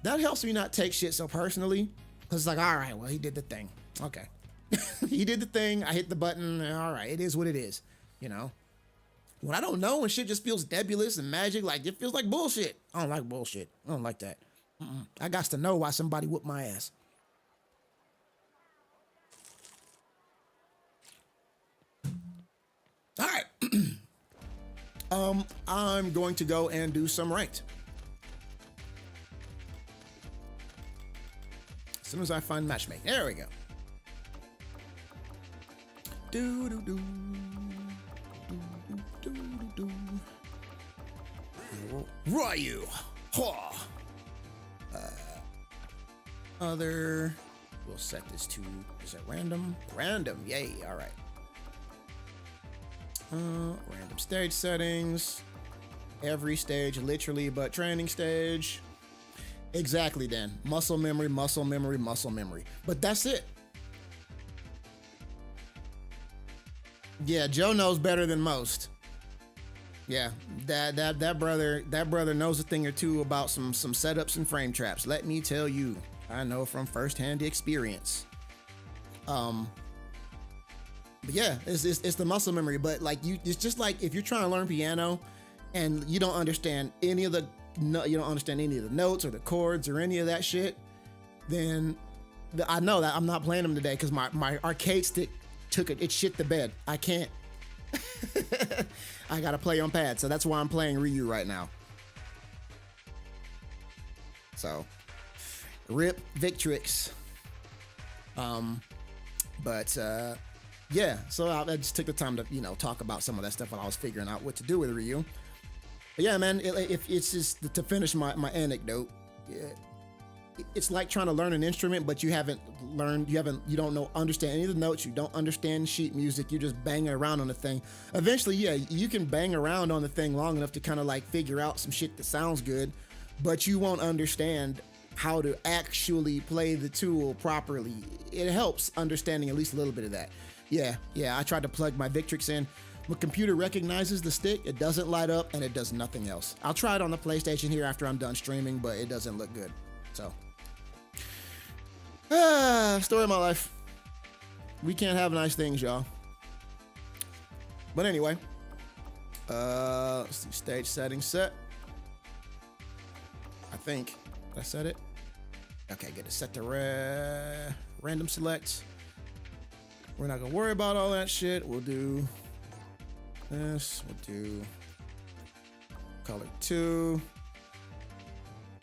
Speaker 1: that helps me not take shit so personally. Cause it's like, all right, well, he did the thing. Okay. He did the thing. I hit the button. All right. It is what it is. When I don't know and shit just feels nebulous and magic, like it feels like bullshit. I don't like bullshit. I don't like that. I got to know why somebody whooped my ass. All right. I'm going to go and do some ranked. As soon as I find matchmaking. There we go. Ryu. Other. We'll set this to, is it random? Random, yay, all right. Random stage settings. Every stage, literally, but training stage. Exactly, Dan. Muscle memory, muscle memory, muscle memory. But that's it. Yeah, Joe knows better than most. Yeah, that brother knows a thing or two about some setups and frame traps. Let me tell you, I know from firsthand experience. But yeah, it's the muscle memory. But like it's just like if you're trying to learn piano, and you don't understand any of the notes or the chords or any of that shit, then I know that I'm not playing them today because my arcade stick it shit the bed. I can't. I gotta play on pad, so that's why I'm playing Ryu right now. So, RIP Victrix. Yeah, so I just took the time to talk about some of that stuff while I was figuring out what to do with Ryu. But yeah, man, if it's just to finish my anecdote. It's like trying to learn an instrument, but you don't understand any of the notes. You don't understand sheet music. You're just banging around on the thing. Eventually, yeah, you can bang around on the thing long enough to kind of like figure out some shit that sounds good, but you won't understand how to actually play the tool properly. It helps understanding at least a little bit of that. Yeah, I tried to plug my Victrix in. My computer recognizes the stick, it doesn't light up, and it does nothing else. I'll try it on the PlayStation here after I'm done streaming, but it doesn't look good. So. Story of my life. We can't have nice things, y'all. But anyway, let's see, stage setting set. I think I set it. Okay, get it set to random select. We're not gonna worry about all that shit. We'll do this. We'll do color 2.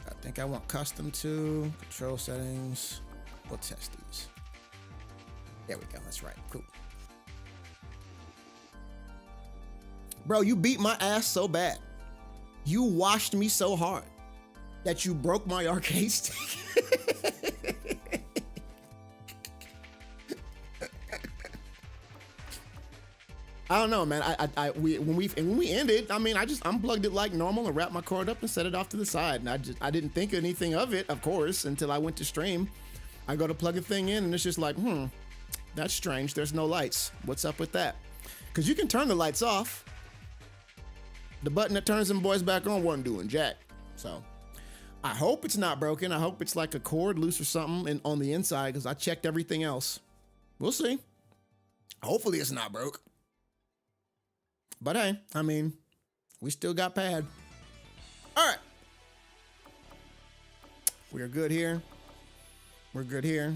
Speaker 1: I think I want custom 2. Control settings. We'll test these. There we go. That's right. Cool. Bro, you beat my ass so bad. You washed me so hard that you broke my arcade stick. I don't know, man. When we ended, I mean, I just unplugged it like normal and wrapped my cord up and set it off to the side. And I didn't think anything of it, of course, until I went to stream. I go to plug a thing in and it's just like, That's strange. There's no lights. What's up with that? Because you can turn the lights off. The button that turns them boys back on wasn't doing jack. So I hope it's not broken. I hope it's like a cord loose or something on the inside, because I checked everything else. We'll see. Hopefully it's not broke. But hey, I mean, we still got pad. All right. We're good here. We're good here.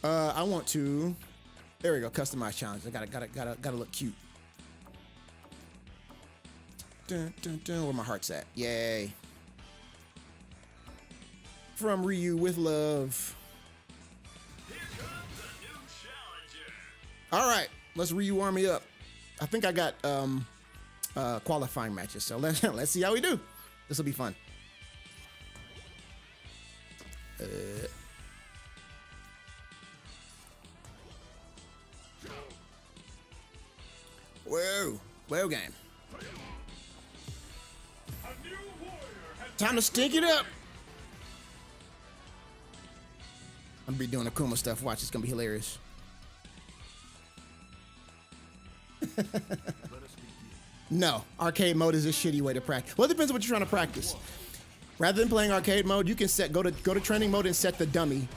Speaker 1: I want to, there we go, customize challenge. I gotta look cute. Dun, dun, dun, where my heart's at. Yay. From Ryu with love.
Speaker 2: Here comes the new challenger.
Speaker 1: All right, let's Ryu warm me up. I think I got qualifying matches, so let's see how we do. This will be fun. Whoa, game. Time to stink it up. I'm gonna be doing Akuma stuff. Watch, it's gonna be hilarious. No, arcade mode is a shitty way to practice. Well, it depends on what you're trying to practice. Rather than playing arcade mode, you can go to training mode and set the dummy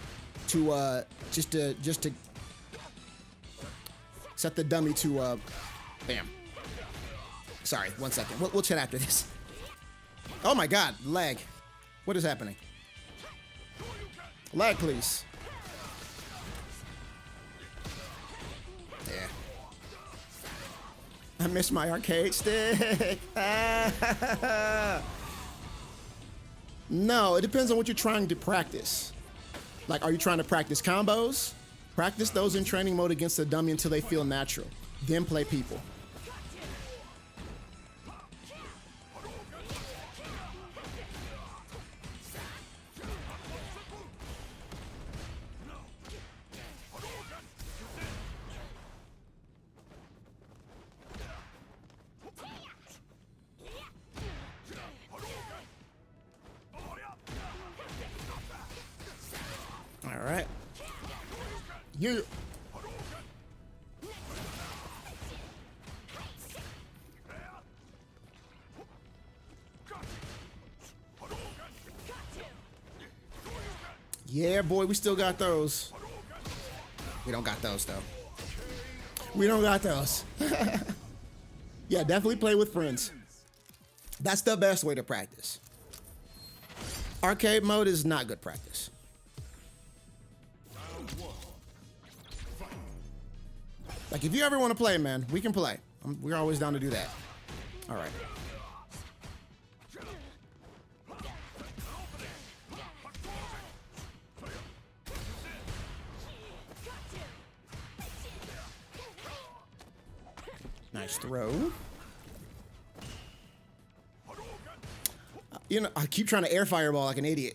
Speaker 1: to just to set the dummy to bam. Sorry, 1 second. We'll chat after this. Oh my God, lag. What is happening? Lag, please. Yeah. I miss my arcade stick. No, it depends on what you're trying to practice. Like, are you trying to practice combos? Practice those in training mode against the dummy until they feel natural. Then play people. All right. You. Yeah, boy, we still got those. We don't got those, though. We don't got those. Yeah, definitely play with friends. That's the best way to practice. Arcade mode is not good practice. Like, if you ever want to play, man, we can play. We're always down to do that. All right. Nice throw. You know, I keep trying to air fireball like an idiot.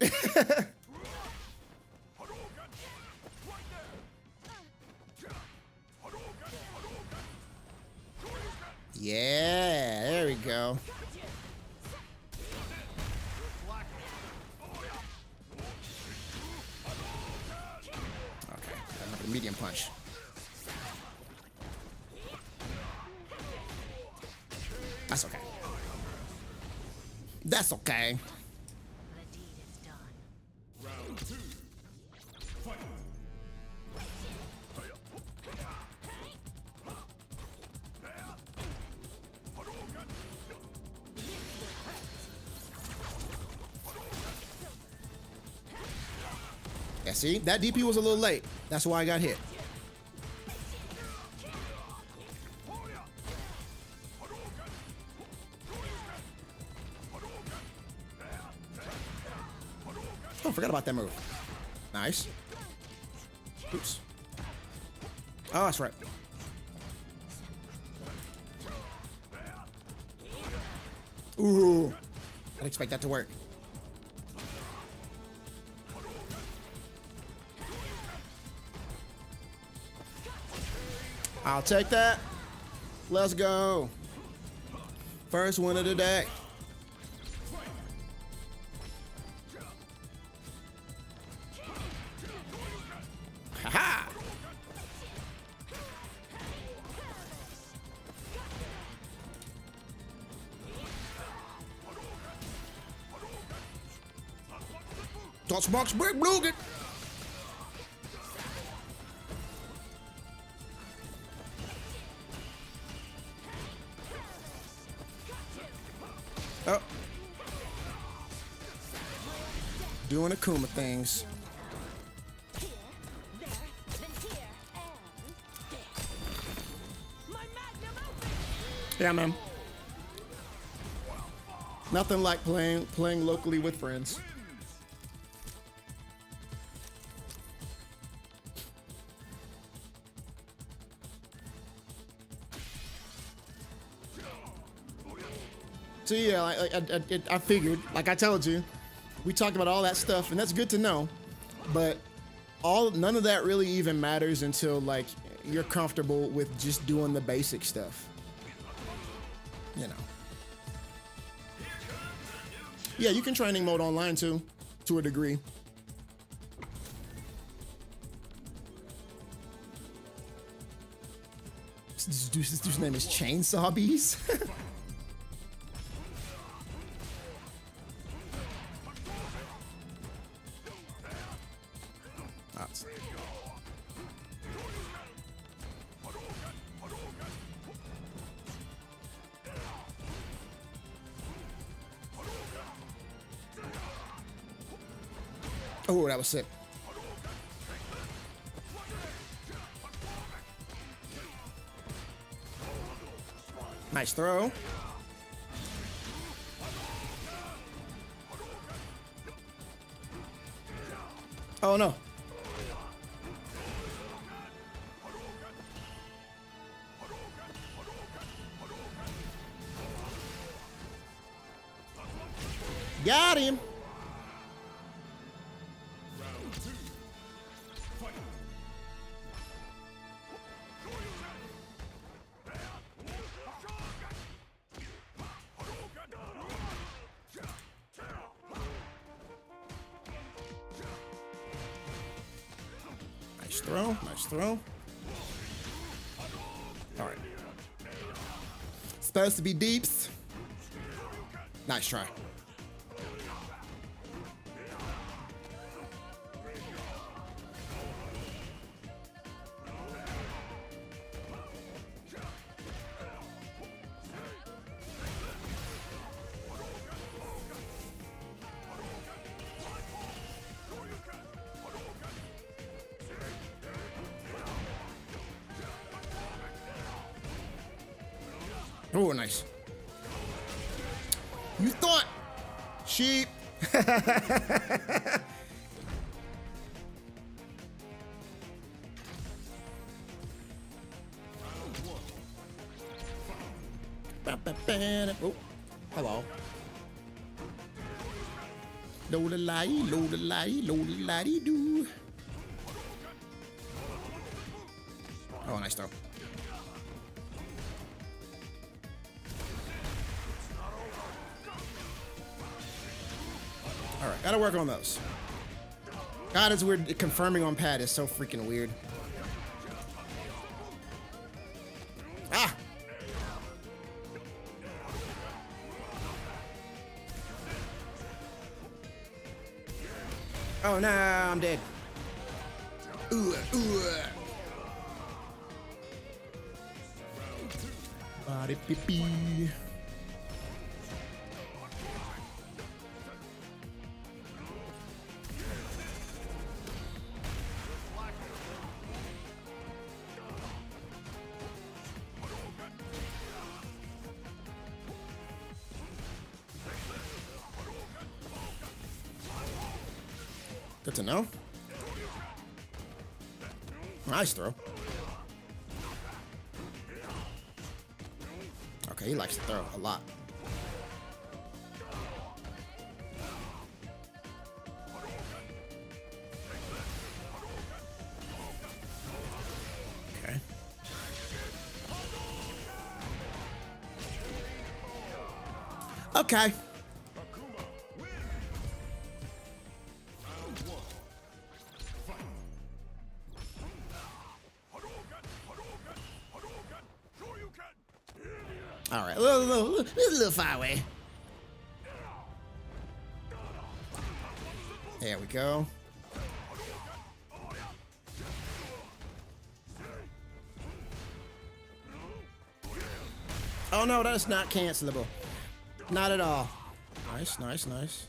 Speaker 1: Yeah, there we go. Okay, another medium punch. That's okay. That's okay.
Speaker 2: The deed is done. Round 2. Fight.
Speaker 1: Yeah, see? That DP was a little late. That's why I got hit. Oh, I forgot about that move. Nice. Oops. Oh, that's right. Ooh. I didn't expect that to work. I'll take that. Let's go. First win of the day. Haha. Das macht's big Bluget. Oh. Doing Akuma things. Yeah, man. Nothing like playing locally with friends. So yeah, I figured, like I told you, we talked about all that stuff, and that's good to know. But none of that really even matters until like you're comfortable with just doing the basic stuff. You know. Yeah, you can training mode online too, to a degree. This dude's name is Chainsaw Bees. Oh, that was sick. Nice throw. Oh no. Got him. Nice throw. All right. Supposed to be deeps. Nice try. Oh, nice. You thought, sheep. Oh, hello. Load-a-lottie, Oh, nice throw. All right, gotta work on those. God, it's weird. Confirming on pad is so freaking weird. Ah! Oh no, I'm dead. Ooh. Body pee. Good to know. Nice throw. Okay, he likes to throw a lot. Okay. Okay. All right, a little far away. There we go. Oh no, that's not cancelable. Not at all. Nice, nice, nice.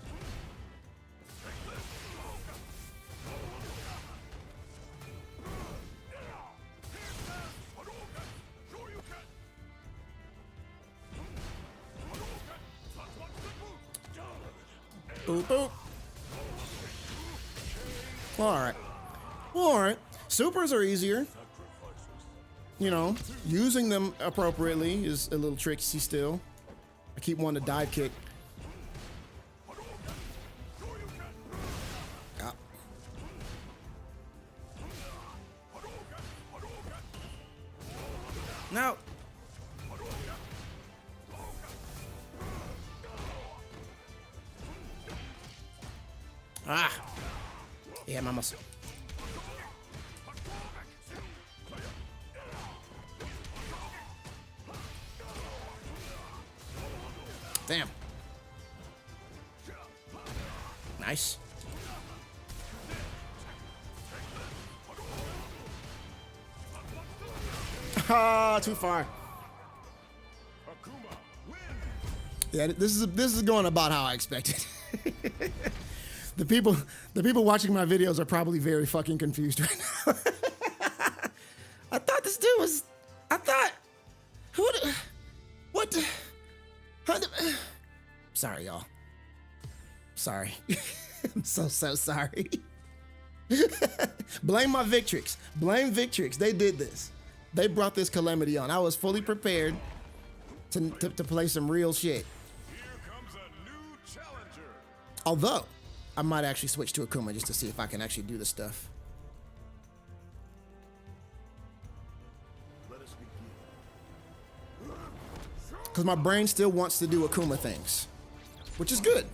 Speaker 1: Boop, boop. Alright. Alright. Supers are easier. You know, using them appropriately is a little tricksy still. I keep wanting to dive kick. Ah. No. Ah. Yeah, my muscle. Damn. Nice. Ah, too far. Yeah, this is going about how I expected. The people watching my videos are probably very fucking confused right now. I thought this dude was. I thought. Who? What? Sorry, y'all. Sorry. I'm so sorry. Blame my Victrix. Blame Victrix. They did this. They brought this calamity on. I was fully prepared to play some real shit.
Speaker 3: Here comes a new challenger.
Speaker 1: Although, I might actually switch to Akuma just to see if I can actually do the stuff.
Speaker 3: Let us begin.
Speaker 1: Because my brain still wants to do Akuma things, which is good.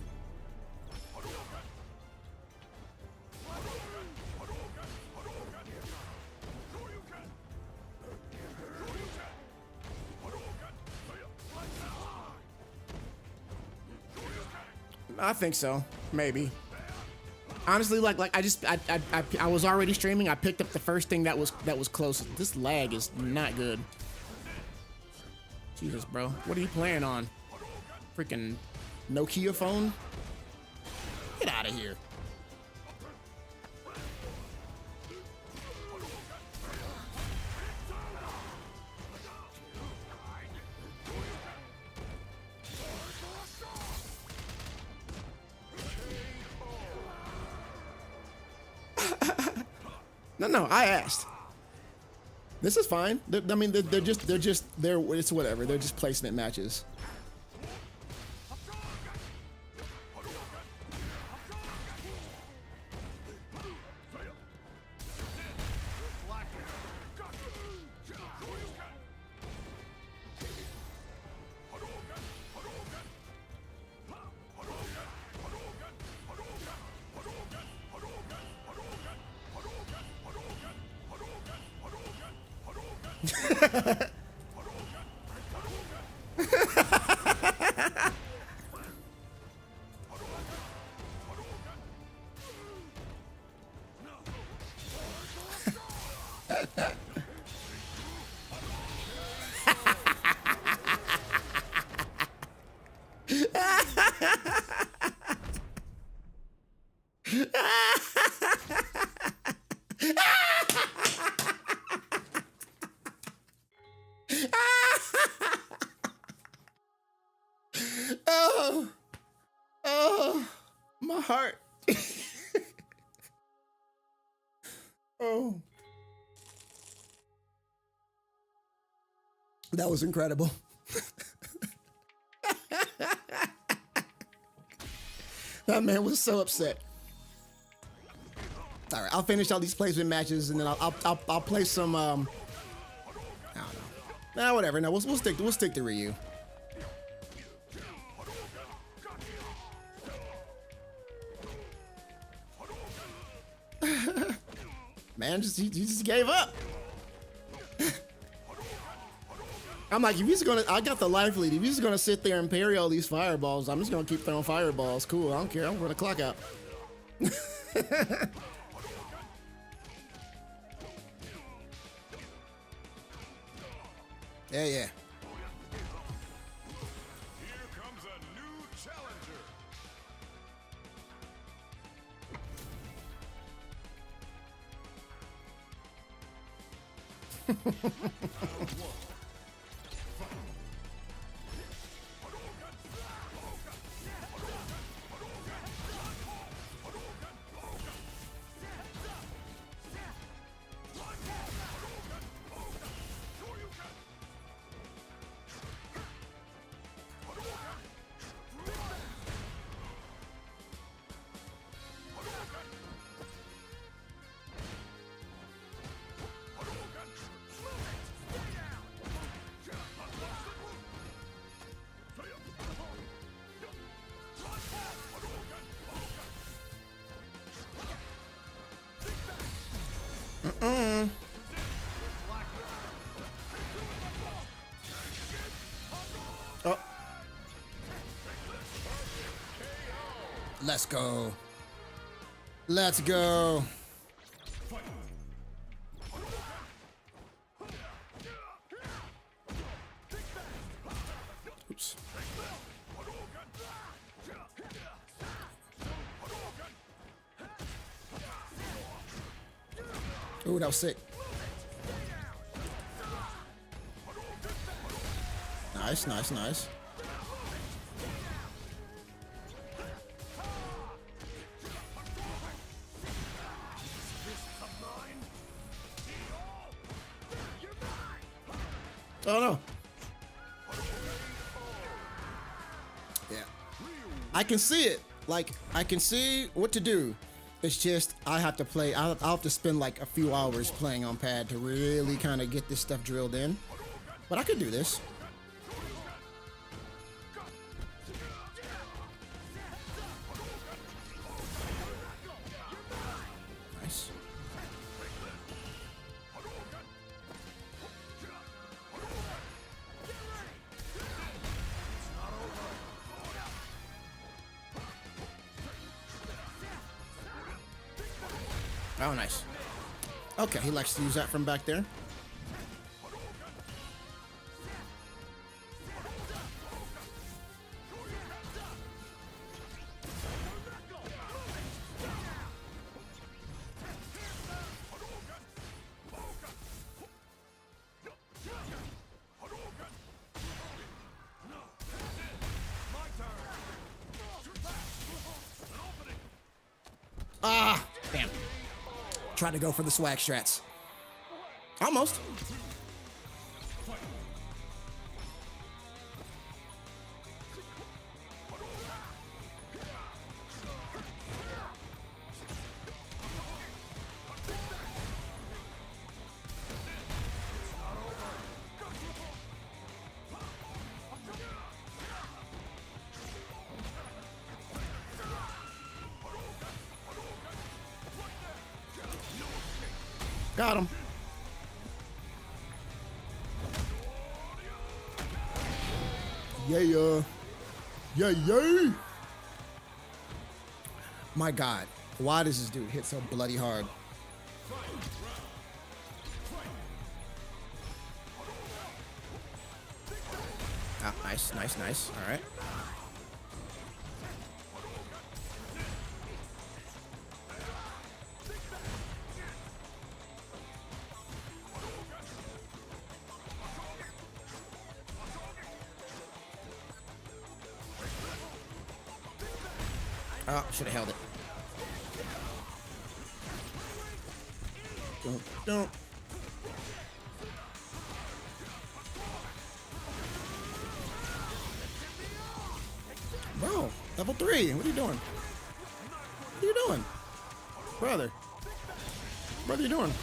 Speaker 1: I think so, maybe. Honestly, like I was already streaming. I picked up the first thing that was close. This lag is not good. Jesus, bro, what are you playing on? Freaking Nokia phone? Get out of here. No, I asked. This is fine. I mean, it's whatever. They're just placement matches. Oh, my heart. Oh, that was incredible. That man was so upset. All right, I'll finish all these placement matches and then I'll play some. I don't know. Nah, whatever. No, we'll stick to Ryu. Man, he just gave up. I'm like, if he's gonna, I got the life lead. If he's gonna sit there and parry all these fireballs, I'm just gonna keep throwing fireballs. Cool, I don't care. I'm gonna clock out. Yeah, yeah.
Speaker 3: Here comes a new challenger.
Speaker 1: Oh. Let's go. Let's go. Oops. Ooh, that was sick. Nice, nice, nice. Oh no. Yeah. I can see it. Like, I can see what to do. It's just, I have to play, I'll have to spend like a few hours playing on pad to really kind of get this stuff drilled in. But I could do this. Nice. Oh, nice. Okay, he likes to use that from back there. Ah, damn. Trying to go for the swag strats. Almost. Got him. Yeah. Yeah. My God. Why does this dude hit so bloody hard? Ah, nice, nice, nice. All right. Oh, should have held it. Don't. Bro, level 3. What are you doing? What are you doing? Brother. What are you doing?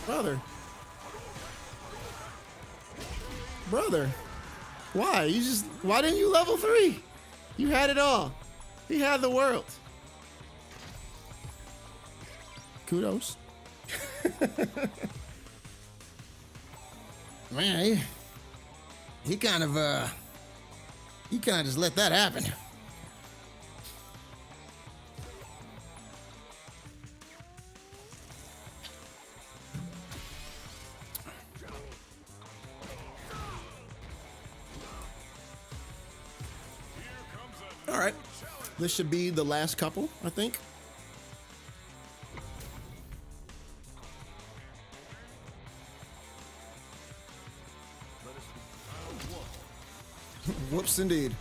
Speaker 1: Brother. Brother. Why? Why didn't you level 3? You had it all. He had the world. Kudos. Man, he kind of just let that happen. This should be the last couple, I think. Whoops, indeed.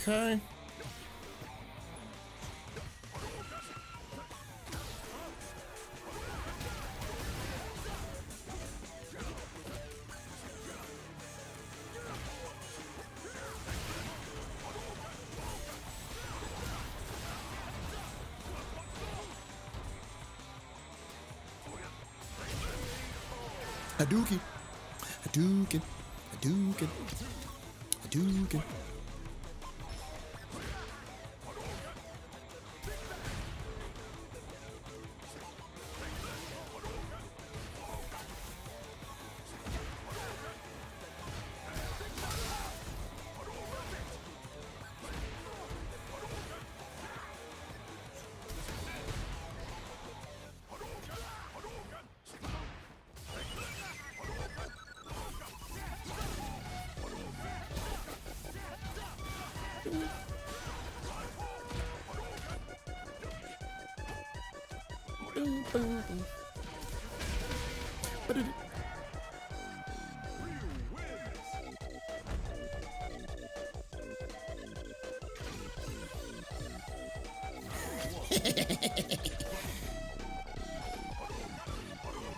Speaker 1: Okay. Hadouken, Hadouken, Hadouken, Hadouken.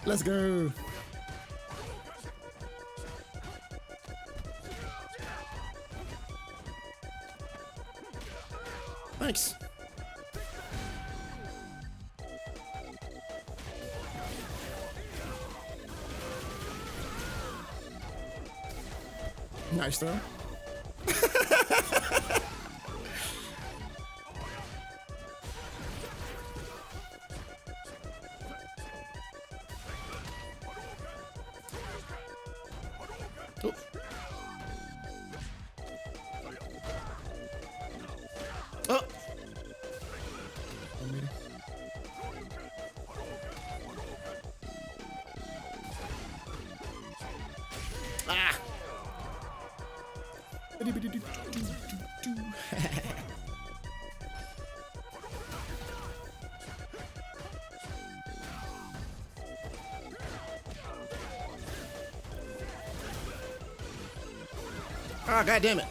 Speaker 1: Let's go. Thanks. Nice throw. Oh. Oh. Ah. Ah, God damn it.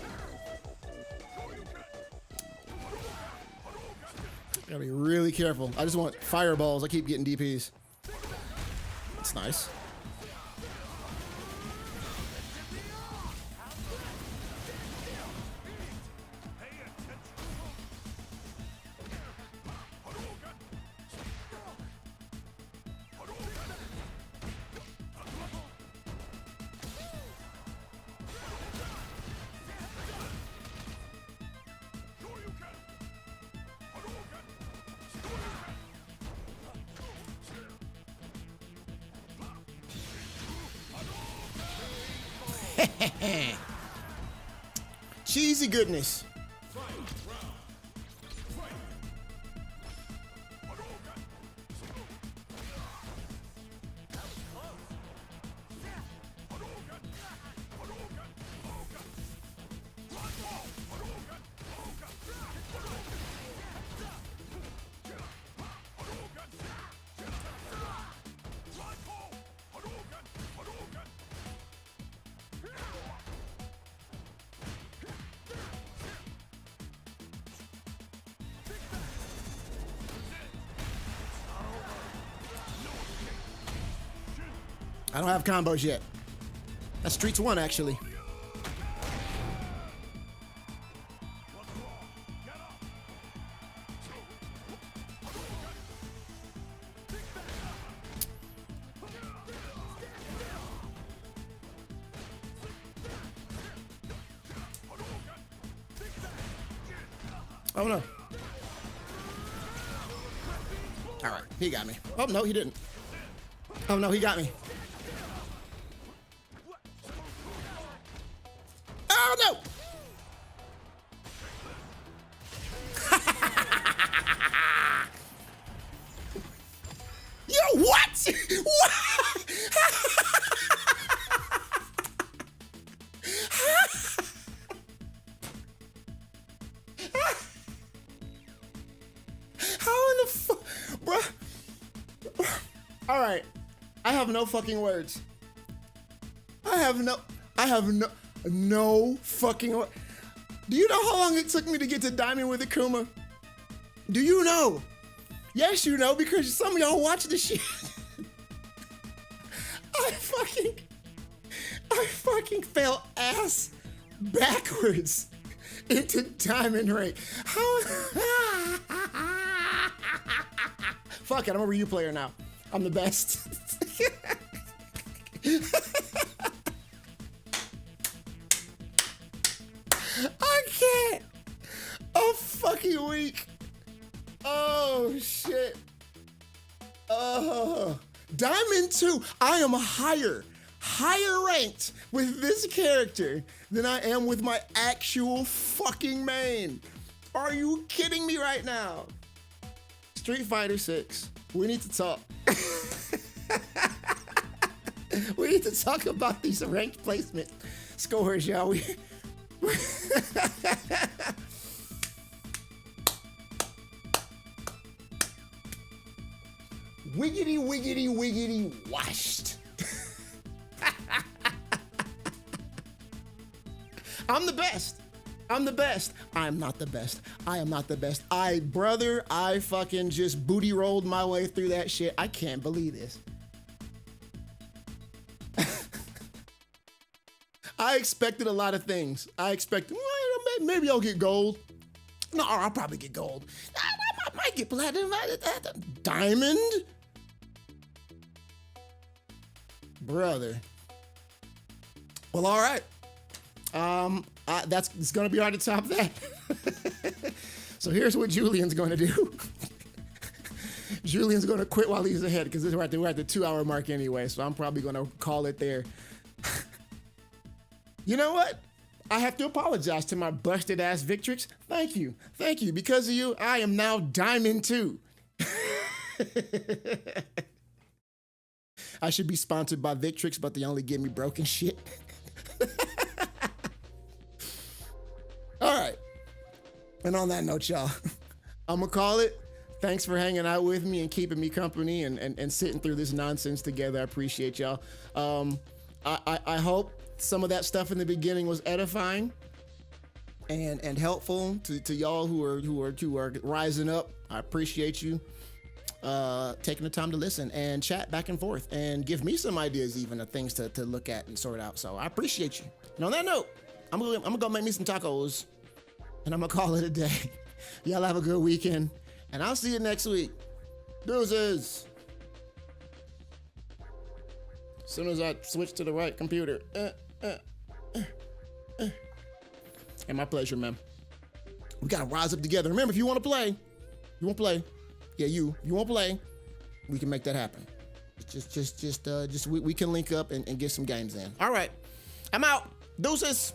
Speaker 1: Gotta be really careful. I just want fireballs. I keep getting DPs. That's nice. Cheesy goodness. I don't have combos yet. That's Streets 1, actually. Oh, no. All right, he got me. Oh, no, he didn't. Oh, no, he got me. Oh, no! All right. I have no fucking words. I have no fucking words. Do you know how long it took me to get to Diamond with Akuma? Do you know? Yes, you know, because some of y'all watch this shit. I fucking fell ass backwards into Diamond rank. How? Fuck it, I'm a Ryu player now. I'm the best. I can't. I'm fucking weak. Oh shit. Diamond 2. I am higher ranked with this character than I am with my actual fucking main. Are you kidding me right now? Street Fighter 6. We need to talk. We need to talk about these ranked placement scores, y'all. Wiggity, wiggity, wiggity, washed. I'm the best. I'm the best. I'm not the best. I am not the best. I fucking just booty rolled my way through that shit. I can't believe this. I expected a lot of things. I expected, well, maybe I'll get gold. No, I'll probably get gold. I might get platinum. Diamond? Brother. Well, all right. It's gonna be hard to top that. So here's what Julian's gonna do. Julian's gonna quit while he's ahead because we're at the 2-hour mark anyway. So I'm probably gonna call it there. You know what? I have to apologize to my busted ass Victrix. Thank you. Because of you, I am now Diamond 2. I should be sponsored by Victrix, but they only give me broken shit. All right. And on that note, y'all, I'm gonna call it. Thanks for hanging out with me and keeping me company and sitting through this nonsense together. I appreciate y'all. I hope some of that stuff in the beginning was edifying and helpful to y'all who are rising up. I appreciate you taking the time to listen and chat back and forth and give me some ideas even of things to look at and sort out. So I appreciate you. And on that note, I'm gonna go make me some tacos and I'm gonna call it a day. Y'all have a good weekend and I'll see you next week. Deuces. As soon as I switch to the right computer. And my pleasure, man. We gotta rise up together. Remember, if you want to play, you won't play. Yeah, you won't play. We can make that happen. We can link up and get some games in. All right, I'm out. Deuces.